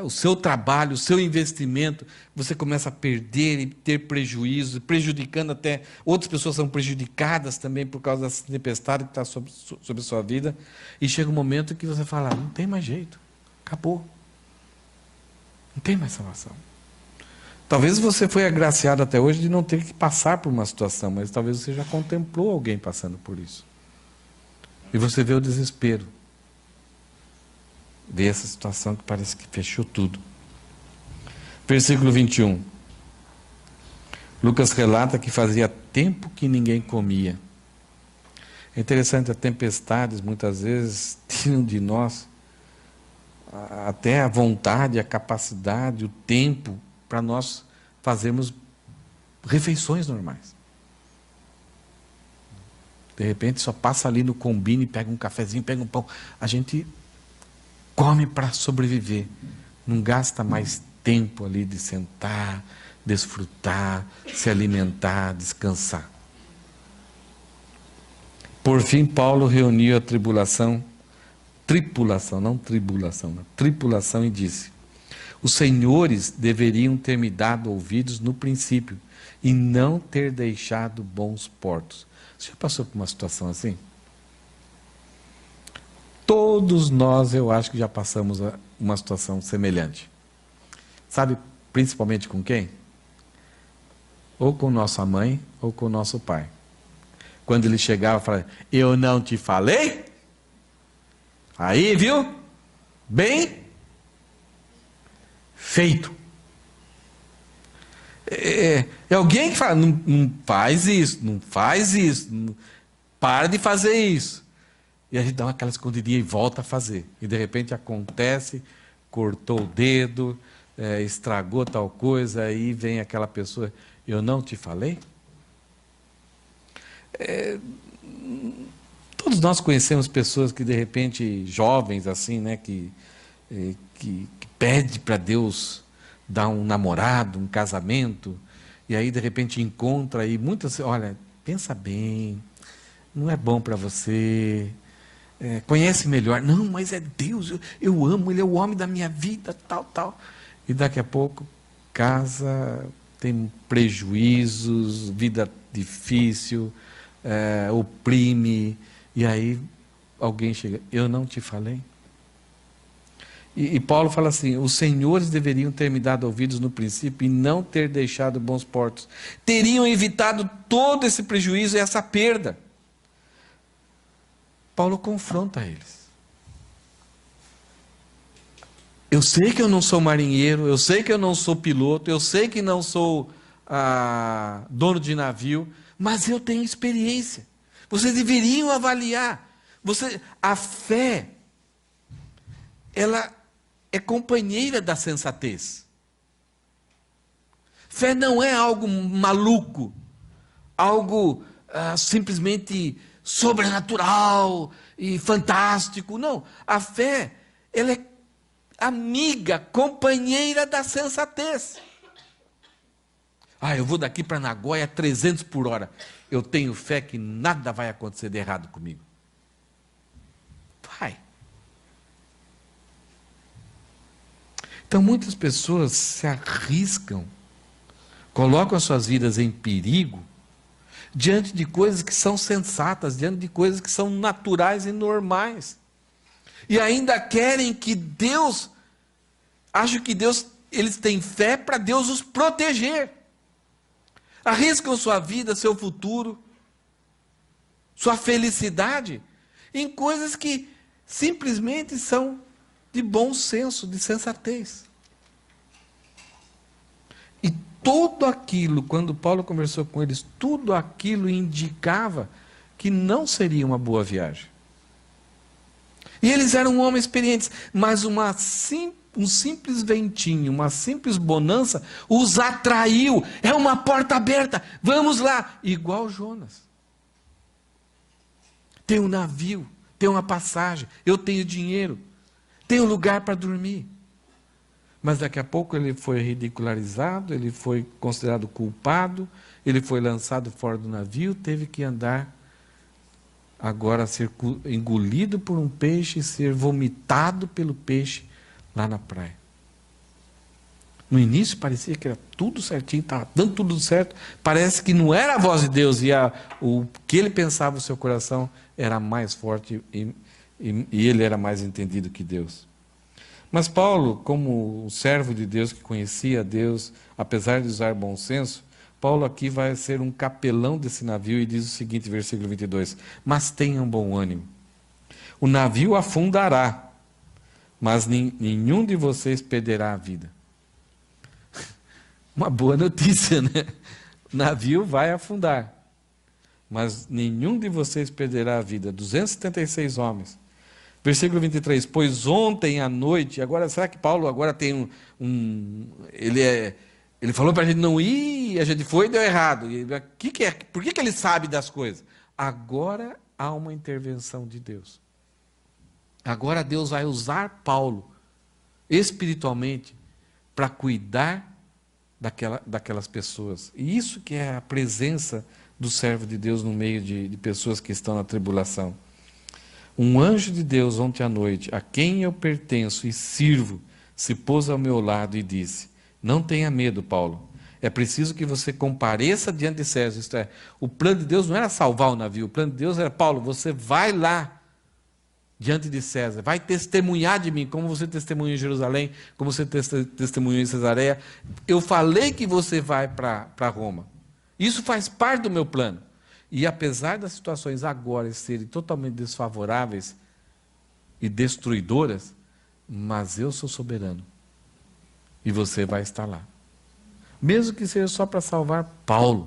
S1: o seu trabalho, o seu investimento, você começa a perder e ter prejuízo, prejudicando até, outras pessoas são prejudicadas também por causa dessa tempestade que está sobre a sua vida, e chega um momento que você fala, não tem mais jeito, acabou, não tem mais salvação. Talvez você foi agraciado até hoje de não ter que passar por uma situação, mas talvez você já contemplou alguém passando por isso, e você vê o desespero, vê essa situação que parece que fechou tudo. Versículo 21. Lucas relata que fazia tempo que ninguém comia. É interessante, as tempestades muitas vezes tiram de nós até a vontade, a capacidade, o tempo para nós fazermos refeições normais. De repente só passa ali no Combini, pega um cafezinho, pega um pão. A gente come para sobreviver. Não gasta mais tempo ali de sentar, desfrutar, se alimentar, descansar. Por fim, Paulo reuniu a tripulação, e disse: os senhores deveriam ter me dado ouvidos no princípio e não ter deixado bons portos. Você já passou por uma situação assim? Todos nós, eu acho que já passamos uma situação semelhante. Sabe, principalmente com quem? Ou com nossa mãe, ou com nosso pai. Quando ele chegava e falava, eu não te falei? Aí, viu? Bem feito. É alguém que fala, não faz isso, não faz isso, para de fazer isso. E a gente dá aquela escondidinha e volta a fazer. E de repente acontece, cortou o dedo, estragou tal coisa, aí vem aquela pessoa, eu não te falei? Todos nós conhecemos pessoas que de repente, jovens assim, né, que pede para Deus dar um namorado, um casamento, e aí de repente encontra, e muitas, olha, pensa bem, não é bom para você, conhece melhor. Não, mas é Deus, eu amo, Ele é o homem da minha vida, tal, tal. E daqui a pouco, casa, tem prejuízos, vida difícil, oprime, e aí alguém chega, eu não te falei? E Paulo fala assim, os senhores deveriam ter me dado ouvidos no princípio e não ter deixado bons portos. Teriam evitado todo esse prejuízo e essa perda. Paulo confronta eles. Eu sei que eu não sou marinheiro, eu sei que eu não sou piloto, eu sei que não sou dono de navio, mas eu tenho experiência. Vocês deveriam avaliar. A fé, ela é companheira da sensatez. Fé não é algo maluco, algo simplesmente sobrenatural e fantástico. Não, a fé, ela é amiga, companheira da sensatez. Eu vou daqui para Nagoya a 300 por hora. Eu tenho fé que nada vai acontecer de errado comigo. Vai. Então muitas pessoas se arriscam, colocam as suas vidas em perigo, diante de coisas que são sensatas, diante de coisas que são naturais e normais. E ainda querem que Deus, acham que eles têm fé para Deus os proteger. Arriscam sua vida, seu futuro, sua felicidade, em coisas que simplesmente são de bom senso, de sensatez. E tudo aquilo, quando Paulo conversou com eles, tudo aquilo indicava que não seria uma boa viagem. E eles eram homens experientes, mas um simples ventinho, uma simples bonança os atraiu. É uma porta aberta, vamos lá. Igual Jonas. Tem um navio, tem uma passagem, eu tenho dinheiro, tenho lugar para dormir. Mas daqui a pouco ele foi ridicularizado, ele foi considerado culpado, ele foi lançado fora do navio, teve que andar agora, ser engolido por um peixe, ser vomitado pelo peixe lá na praia. No início parecia que era tudo certinho, estava dando tudo certo, parece que não era a voz de Deus, e o que ele pensava no seu coração era mais forte, e ele era mais entendido que Deus. Mas Paulo, como um servo de Deus que conhecia Deus, apesar de usar bom senso, Paulo aqui vai ser um capelão desse navio e diz o seguinte, versículo 22, mas tenham bom ânimo. O navio afundará, mas nenhum de vocês perderá a vida. Uma boa notícia, né? O navio vai afundar, mas nenhum de vocês perderá a vida. 276 homens. Versículo 23, pois ontem à noite, agora, será que Paulo agora tem ele falou para a gente não ir, a gente foi e deu errado. Por que ele sabe das coisas? Agora há uma intervenção de Deus. Agora Deus vai usar Paulo, espiritualmente, para cuidar daquelas pessoas. E isso que é a presença do servo de Deus no meio de pessoas que estão na tribulação. Um anjo de Deus ontem à noite, a quem eu pertenço e sirvo, se pôs ao meu lado e disse, não tenha medo, Paulo, é preciso que você compareça diante de César. Isto é, o plano de Deus não era salvar o navio, o plano de Deus era, Paulo, você vai lá diante de César, vai testemunhar de mim, como você testemunhou em Jerusalém, como você testemunhou em Cesareia. Eu falei que você vai para Roma. Isso faz parte do meu plano. E apesar das situações agora serem totalmente desfavoráveis e destruidoras, mas eu sou soberano. E você vai estar lá. Mesmo que seja só para salvar Paulo,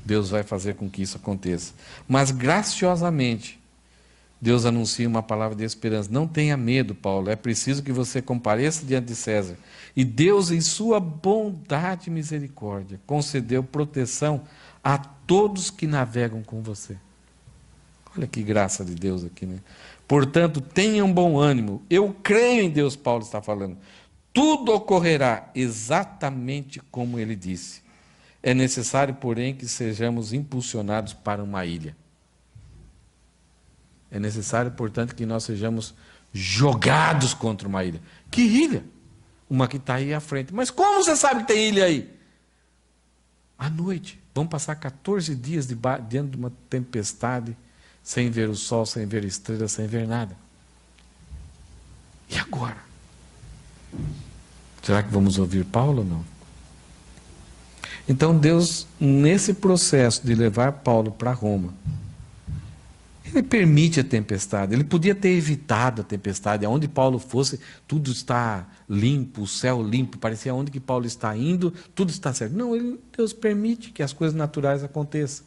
S1: Deus vai fazer com que isso aconteça. Mas graciosamente, Deus anuncia uma palavra de esperança. Não tenha medo, Paulo, é preciso que você compareça diante de César. E Deus, em sua bondade e misericórdia, concedeu proteção a todos que navegam com você. Olha que graça de Deus aqui, né? Portanto, tenham bom ânimo. Eu creio em Deus, Paulo está falando. Tudo ocorrerá exatamente como ele disse. É necessário, porém, que sejamos impulsionados para uma ilha. É necessário, portanto, que nós sejamos jogados contra uma ilha. Que ilha? Uma que está aí à frente. Mas como você sabe que tem ilha aí? À noite. Vamos passar 14 dias dentro de uma tempestade, sem ver o sol, sem ver estrelas, sem ver nada. E agora? Será que vamos ouvir Paulo ou não? Então Deus, nesse processo de levar Paulo para Roma, Ele permite a tempestade. Ele podia ter evitado a tempestade. Aonde Paulo fosse, tudo está limpo, o céu limpo. Parecia onde que Paulo está indo, tudo está certo. Não, Deus permite que as coisas naturais aconteçam.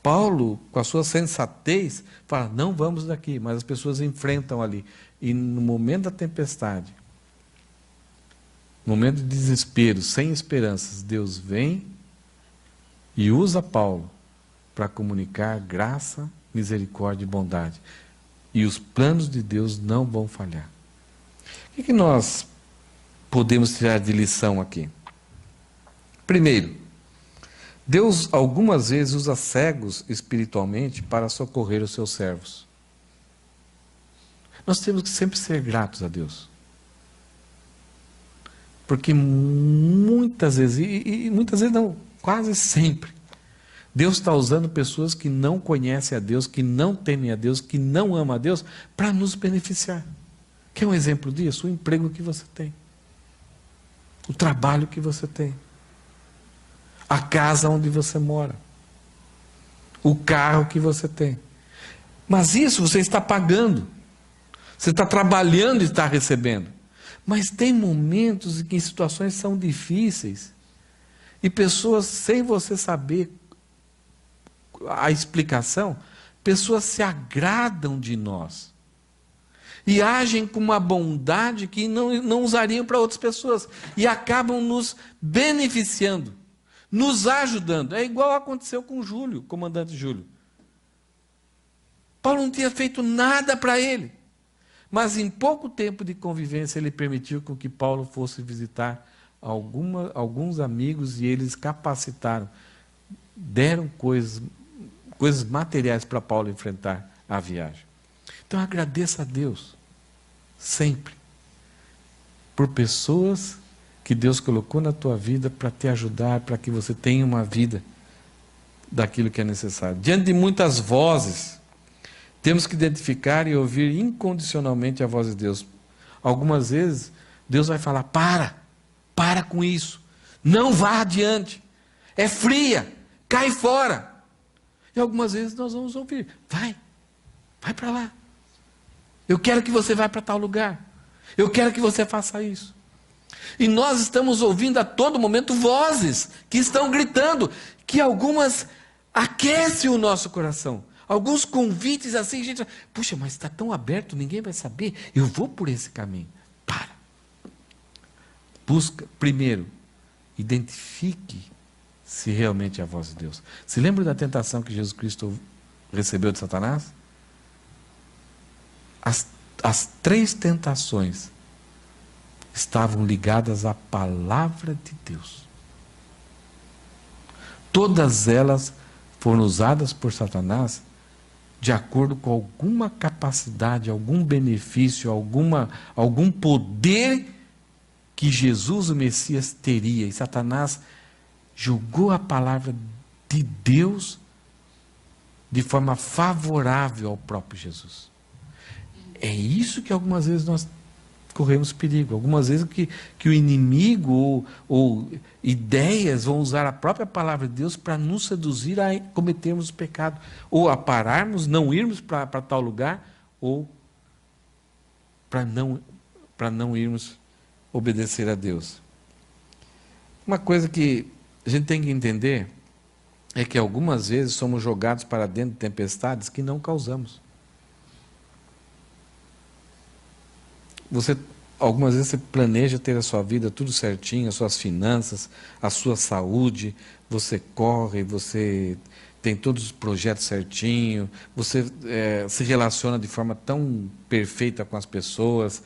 S1: Paulo, com a sua sensatez, fala, não vamos daqui. Mas as pessoas enfrentam ali. E no momento da tempestade, no momento de desespero, sem esperanças, Deus vem e usa Paulo para comunicar graça, misericórdia e bondade. E os planos de Deus não vão falhar. O que nós podemos tirar de lição aqui? Primeiro, Deus algumas vezes usa cegos espiritualmente para socorrer os seus servos. Nós temos que sempre ser gratos a Deus. Porque muitas vezes, e muitas vezes não, quase sempre, Deus está usando pessoas que não conhecem a Deus, que não temem a Deus, que não amam a Deus, para nos beneficiar. Quer um exemplo disso? O emprego que você tem. O trabalho que você tem. A casa onde você mora. O carro que você tem. Mas isso você está pagando. Você está trabalhando e está recebendo. Mas tem momentos em que situações são difíceis e pessoas, sem você saber a explicação, pessoas se agradam de nós e agem com uma bondade que não usariam para outras pessoas e acabam nos beneficiando, nos ajudando. É igual aconteceu com Júlio, comandante Júlio. Paulo não tinha feito nada para ele, mas em pouco tempo de convivência ele permitiu com que Paulo fosse visitar alguns amigos e eles capacitaram, deram coisas materiais para Paulo enfrentar a viagem. Então agradeça a Deus, sempre, por pessoas que Deus colocou na tua vida para te ajudar, para que você tenha uma vida daquilo que é necessário. Diante de muitas vozes, temos que identificar e ouvir incondicionalmente a voz de Deus. Algumas vezes, Deus vai falar, para com isso, não vá adiante, é fria, cai fora. E algumas vezes nós vamos ouvir, vai para lá. Eu quero que você vá para tal lugar. Eu quero que você faça isso. E nós estamos ouvindo a todo momento vozes que estão gritando, que algumas aquecem o nosso coração. Alguns convites assim, gente, puxa, mas está tão aberto, ninguém vai saber. Eu vou por esse caminho. Para. Busca, primeiro, identifique se realmente é a voz de Deus. Se lembra da tentação que Jesus Cristo recebeu de Satanás? As 3 tentações estavam ligadas à palavra de Deus. Todas elas foram usadas por Satanás de acordo com alguma capacidade, algum benefício, algum poder que Jesus, o Messias, teria. E Satanás jogou a palavra de Deus de forma favorável ao próprio Jesus. É isso que algumas vezes nós corremos perigo. Algumas vezes que o inimigo ou ideias vão usar a própria palavra de Deus para nos seduzir a cometermos o pecado. Ou a pararmos, não irmos para tal lugar, ou para não irmos obedecer a Deus. Uma coisa que a gente tem que entender é que algumas vezes somos jogados para dentro de tempestades que não causamos. Algumas vezes você planeja ter a sua vida tudo certinho, as suas finanças, a sua saúde, você corre, você tem todos os projetos certinho, você se relaciona de forma tão perfeita com as pessoas,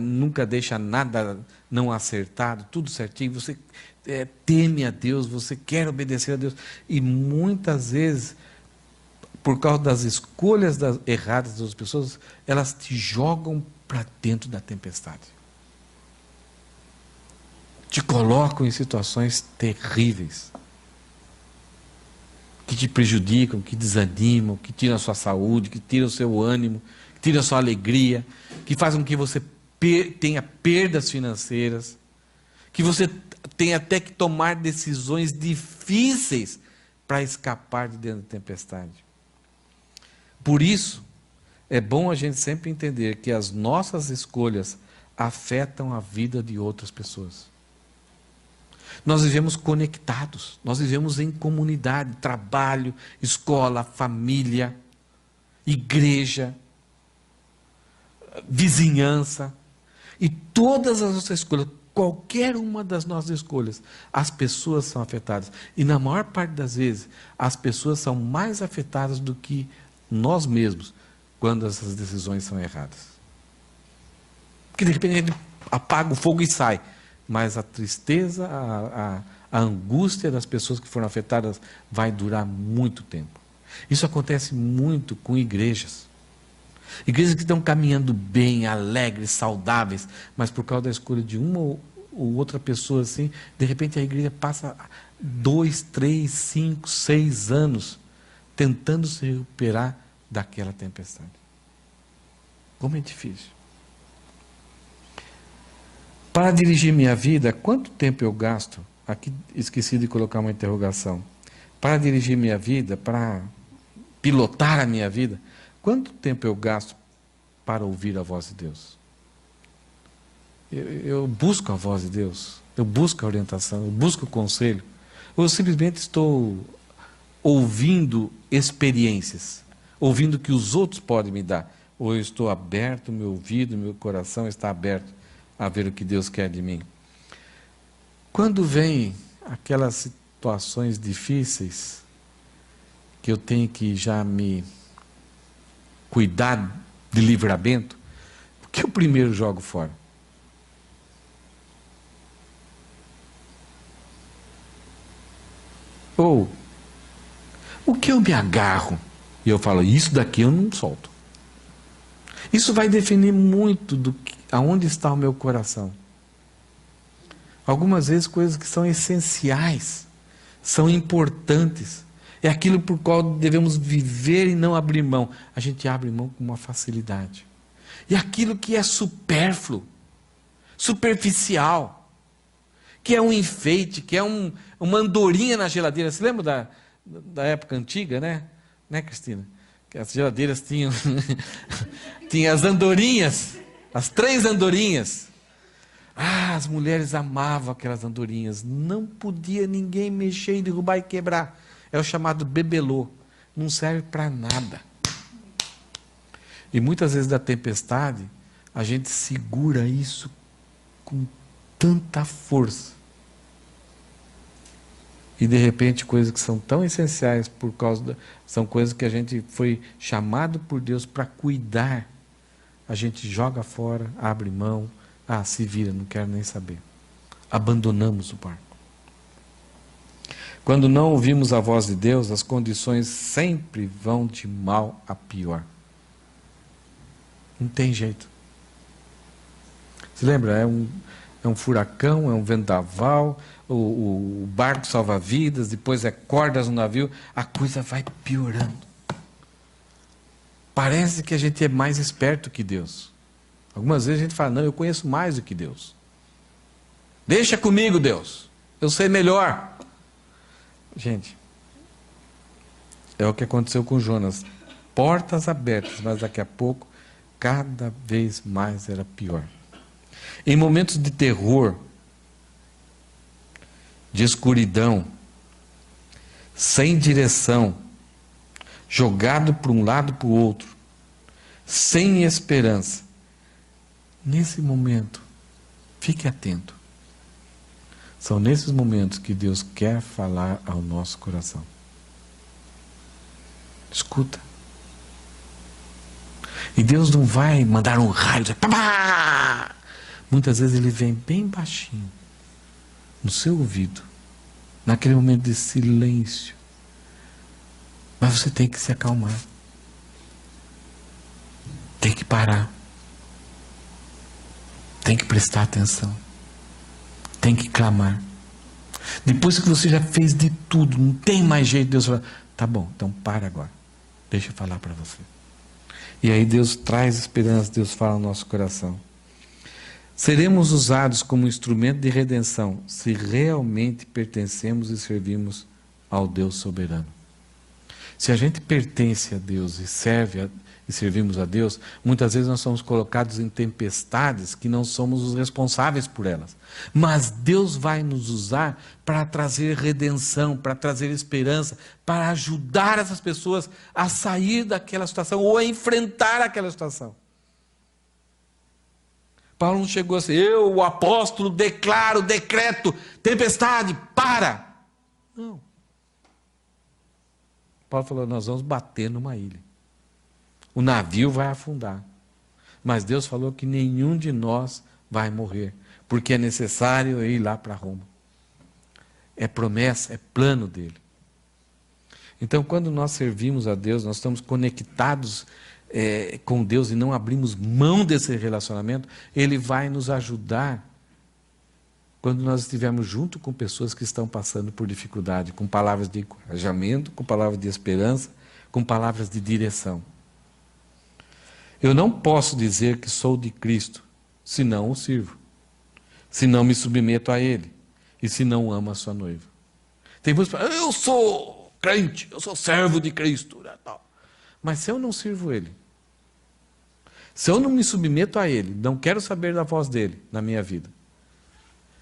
S1: nunca deixa nada não acertado, tudo certinho, você teme a Deus, você quer obedecer a Deus, e muitas vezes por causa das escolhas erradas das outras pessoas, elas te jogam para dentro da tempestade. Te colocam em situações terríveis, que te prejudicam, que desanimam, que tiram a sua saúde, que tiram o seu ânimo, que tiram a sua alegria, que fazem com que você tenha perdas financeiras, que você tenha até que tomar decisões difíceis para escapar de dentro da tempestade. Por isso, é bom a gente sempre entender que as nossas escolhas afetam a vida de outras pessoas. Nós vivemos conectados, nós vivemos em comunidade, trabalho, escola, família, igreja, vizinhança. E todas as nossas escolhas, qualquer uma das nossas escolhas, as pessoas são afetadas. E na maior parte das vezes, as pessoas são mais afetadas do que nós mesmos, quando essas decisões são erradas. Porque de repente a gente apaga o fogo e sai. Mas a tristeza, a angústia das pessoas que foram afetadas vai durar muito tempo. Isso acontece muito com igrejas. Igrejas que estão caminhando bem, alegres, saudáveis, mas por causa da escolha de uma ou outra pessoa assim, de repente a igreja passa 2, 3, 5, 6 anos tentando se recuperar daquela tempestade. Como é difícil. Para dirigir minha vida, quanto tempo eu gasto? Aqui esqueci de colocar uma interrogação. Para dirigir minha vida, para pilotar a minha vida, quanto tempo eu gasto para ouvir a voz de Deus? Eu busco a voz de Deus, eu busco a orientação, eu busco o conselho, ou eu simplesmente estou ouvindo experiências, ouvindo o que os outros podem me dar, ou eu estou aberto, meu ouvido, meu coração está aberto a ver o que Deus quer de mim. Quando vem aquelas situações difíceis, que eu tenho que já me cuidar de livramento, o que eu primeiro jogo fora? Ou, o que eu me agarro? E eu falo, isso daqui eu não solto. Isso vai definir muito aonde está o meu coração. Algumas vezes coisas que são essenciais, são importantes. É aquilo por qual devemos viver e não abrir mão. A gente abre mão com uma facilidade. E aquilo que é supérfluo, superficial, que é um enfeite, que é uma andorinha na geladeira. Você lembra da época antiga, né? Né, Cristina? Que as geladeiras tinham, tinha as andorinhas, as 3 andorinhas. Ah, as mulheres amavam aquelas andorinhas. Não podia ninguém mexer, e derrubar e quebrar. É o chamado bebelô. Não serve para nada. E muitas vezes da tempestade, a gente segura isso com tanta força. E de repente coisas que são tão essenciais são coisas que a gente foi chamado por Deus para cuidar. A gente joga fora, abre mão, se vira, não quero nem saber. Abandonamos o barco. Quando não ouvimos a voz de Deus, as condições sempre vão de mal a pior. Não tem jeito. Você lembra? É um furacão, é um vendaval, o barco salva vidas, depois é cordas no navio, a coisa vai piorando. Parece que a gente é mais esperto que Deus. Algumas vezes a gente fala, não, eu conheço mais do que Deus. Deixa comigo, Deus, eu sei melhor. Gente, é o que aconteceu com Jonas. Portas abertas, mas daqui a pouco, cada vez mais era pior. Em momentos de terror, de escuridão, sem direção, jogado para um lado para o outro, sem esperança, nesse momento, fique atento. São nesses momentos que Deus quer falar ao nosso coração. Escuta. E Deus não vai mandar um raio, pá! Muitas vezes Ele vem bem baixinho, no seu ouvido, naquele momento de silêncio, Mas você tem que se acalmar. Tem que parar. Tem que prestar atenção. Tem que clamar. Depois que você já fez de tudo, não tem mais jeito, Deus fala, tá bom, então para agora. Deixa eu falar para você. E aí Deus traz esperança, Deus fala no nosso coração. Seremos usados como instrumento de redenção se realmente pertencemos e servimos ao Deus soberano. Se a gente pertence a Deus e servimos a Deus, muitas vezes nós somos colocados em tempestades que não somos os responsáveis por elas. Mas Deus vai nos usar para trazer redenção, para trazer esperança, para ajudar essas pessoas a sair daquela situação ou a enfrentar aquela situação. Paulo não chegou assim, eu, o apóstolo, declaro, decreto, tempestade, para! Não. Paulo falou, nós vamos bater numa ilha. O navio vai afundar. Mas Deus falou que nenhum de nós vai morrer, porque é necessário ir lá para Roma. É promessa, é plano dele. Então, quando nós servimos a Deus, nós estamos conectados com Deus e não abrimos mão desse relacionamento, Ele vai nos ajudar quando nós estivermos junto com pessoas que estão passando por dificuldade, com palavras de encorajamento, com palavras de esperança, com palavras de direção. Eu não posso dizer que sou de Cristo se não o sirvo, se não me submeto a Ele e se não amo a sua noiva. Tem muitos que falam, eu sou crente, eu sou servo de Cristo. Mas se eu não sirvo Ele, se eu não me submeto a Ele, não quero saber da voz dEle na minha vida,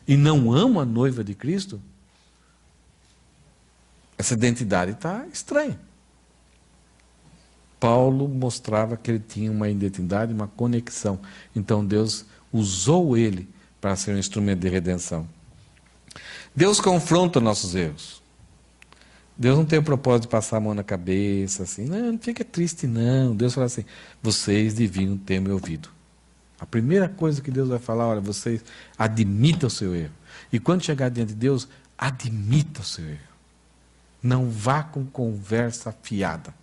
S1: e não amo a noiva de Cristo, essa identidade está estranha. Paulo mostrava que ele tinha uma identidade, uma conexão. Então Deus usou ele para ser um instrumento de redenção. Deus confronta nossos erros. Deus não tem o propósito de passar a mão na cabeça, assim, não fica triste não. Deus fala assim, vocês deviam ter me ouvido. A primeira coisa que Deus vai falar, olha, vocês admitam o seu erro. E quando chegar diante de Deus, admita o seu erro. Não vá com conversa fiada.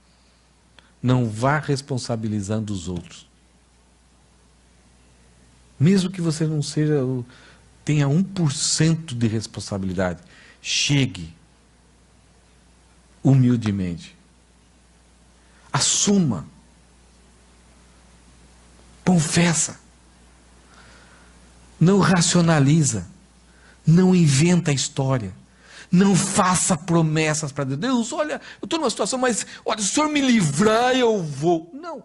S1: Não vá responsabilizando os outros. Mesmo que você não tenha 1% de responsabilidade, chegue humildemente. Assuma. Confessa. Não racionaliza. Não inventa a história. Não faça promessas para Deus. Deus, olha, eu estou numa situação, mas olha, se o Senhor me livrar, eu vou. Não.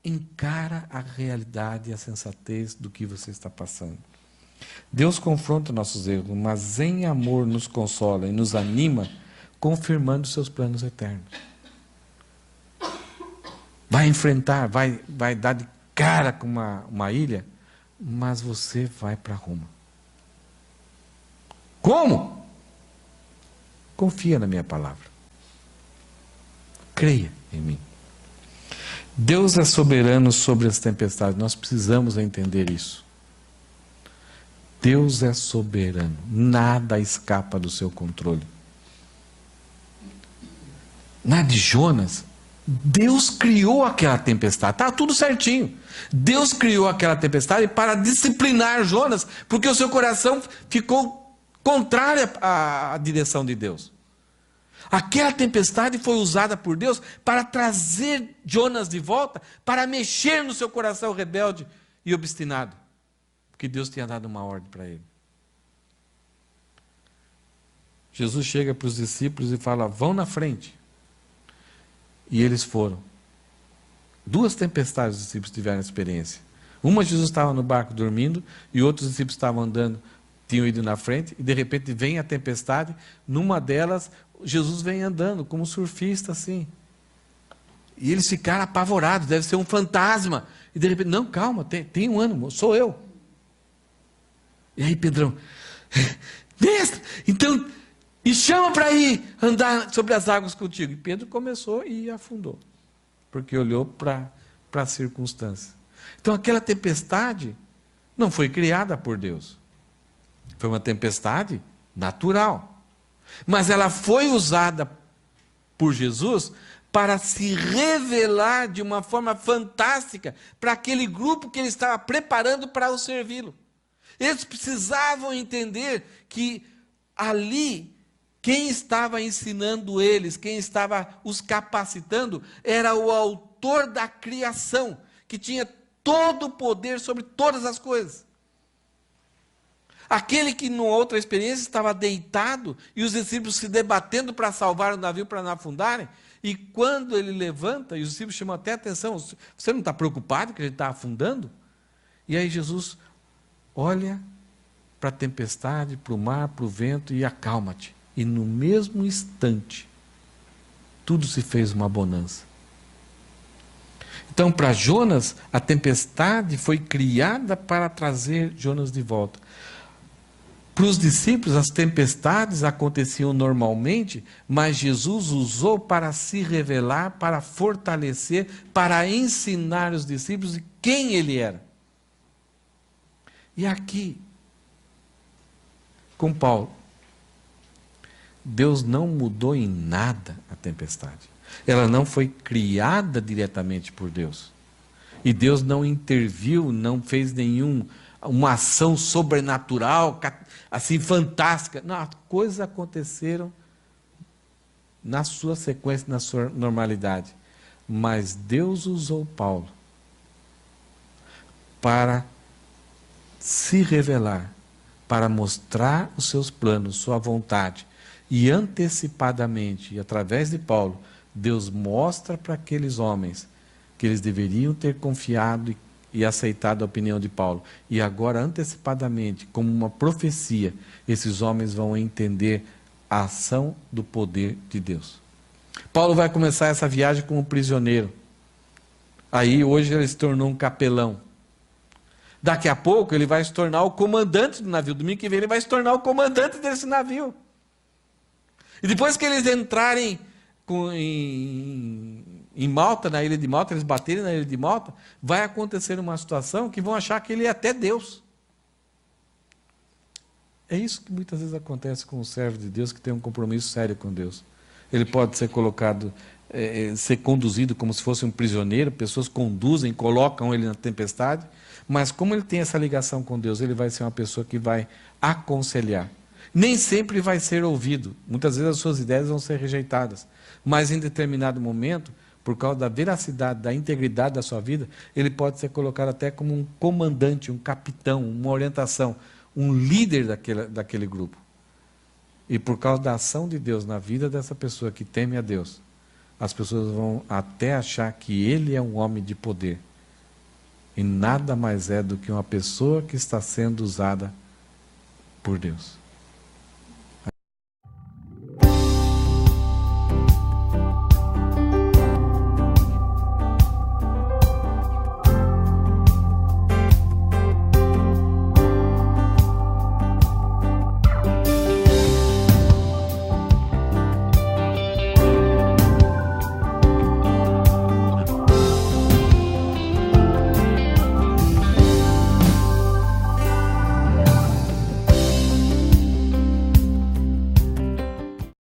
S1: Encara a realidade e a sensatez do que você está passando. Deus confronta nossos erros, mas em amor nos consola e nos anima, confirmando seus planos eternos. Vai enfrentar, vai dar de cara com uma ilha, mas você vai para Roma. Como? Confia na minha palavra. Creia em mim. Deus é soberano sobre as tempestades. Nós precisamos entender isso. Deus é soberano. Nada escapa do seu controle. Na de Jonas, Deus criou aquela tempestade. Está tudo certinho. Deus criou aquela tempestade para disciplinar Jonas, porque o seu coração ficou contrário à direção de Deus. Aquela tempestade foi usada por Deus para trazer Jonas de volta, para mexer no seu coração rebelde e obstinado. Porque Deus tinha dado uma ordem para ele. Jesus chega para os discípulos e fala, vão na frente. E eles foram. 2 tempestades os discípulos tiveram experiência. Uma, Jesus estava no barco dormindo, e outros discípulos estavam andando, tinham ido na frente, e de repente vem a tempestade. Numa delas, Jesus vem andando, como um surfista assim. E eles ficaram apavorados, deve ser um fantasma. E de repente, não, calma, tem um ânimo, sou eu. E aí Pedrão, mestre, então, e chama para ir andar sobre as águas contigo. E Pedro começou e afundou, porque olhou para a circunstância. Então aquela tempestade não foi criada por Deus. Foi uma tempestade natural. Mas ela foi usada por Jesus para se revelar de uma forma fantástica para aquele grupo que ele estava preparando para o servi-lo. Eles precisavam entender que ali, quem estava ensinando eles, quem estava os capacitando, era o autor da criação, que tinha todo o poder sobre todas as coisas. Aquele que, numa outra experiência, estava deitado e os discípulos se debatendo para salvar o navio, para não afundarem. E quando ele levanta, e os discípulos chamam até a atenção: você não está preocupado que a gente está afundando? E aí Jesus olha para a tempestade, para o mar, para o vento e acalma-te. E no mesmo instante, tudo se fez uma bonança. Então, para Jonas, a tempestade foi criada para trazer Jonas de volta. Para os discípulos, as tempestades aconteciam normalmente, mas Jesus usou para se revelar, para fortalecer, para ensinar os discípulos de quem ele era. E aqui, com Paulo, Deus não mudou em nada a tempestade. Ela não foi criada diretamente por Deus. E Deus não interviu, não fez uma ação sobrenatural, assim, fantástica. Não, as coisas aconteceram na sua sequência, na sua normalidade. Mas Deus usou Paulo para se revelar, para mostrar os seus planos, sua vontade. E antecipadamente, e através de Paulo, Deus mostra para aqueles homens que eles deveriam ter confiado e aceitado a opinião de Paulo. E agora, antecipadamente, como uma profecia, esses homens vão entender a ação do poder de Deus. Paulo vai começar essa viagem como prisioneiro. Aí, hoje, ele se tornou um capelão. Daqui a pouco, ele vai se tornar o comandante do navio. Domingo que vem, ele vai se tornar o comandante desse navio. E depois que eles entrarem em Malta, na ilha de Malta, eles baterem na ilha de Malta, vai acontecer uma situação que vão achar que ele é até Deus. É isso que muitas vezes acontece com o servo de Deus que tem um compromisso sério com Deus. Ele pode ser colocado, ser conduzido como se fosse um prisioneiro, pessoas conduzem, colocam ele na tempestade, mas como ele tem essa ligação com Deus, ele vai ser uma pessoa que vai aconselhar. Nem sempre vai ser ouvido, muitas vezes as suas ideias vão ser rejeitadas, mas em determinado momento, por causa da veracidade, da integridade da sua vida, ele pode ser colocado até como um comandante, um capitão, uma orientação, um líder daquele grupo. E por causa da ação de Deus na vida dessa pessoa que teme a Deus, as pessoas vão até achar que ele é um homem de poder. E nada mais é do que uma pessoa que está sendo usada por Deus.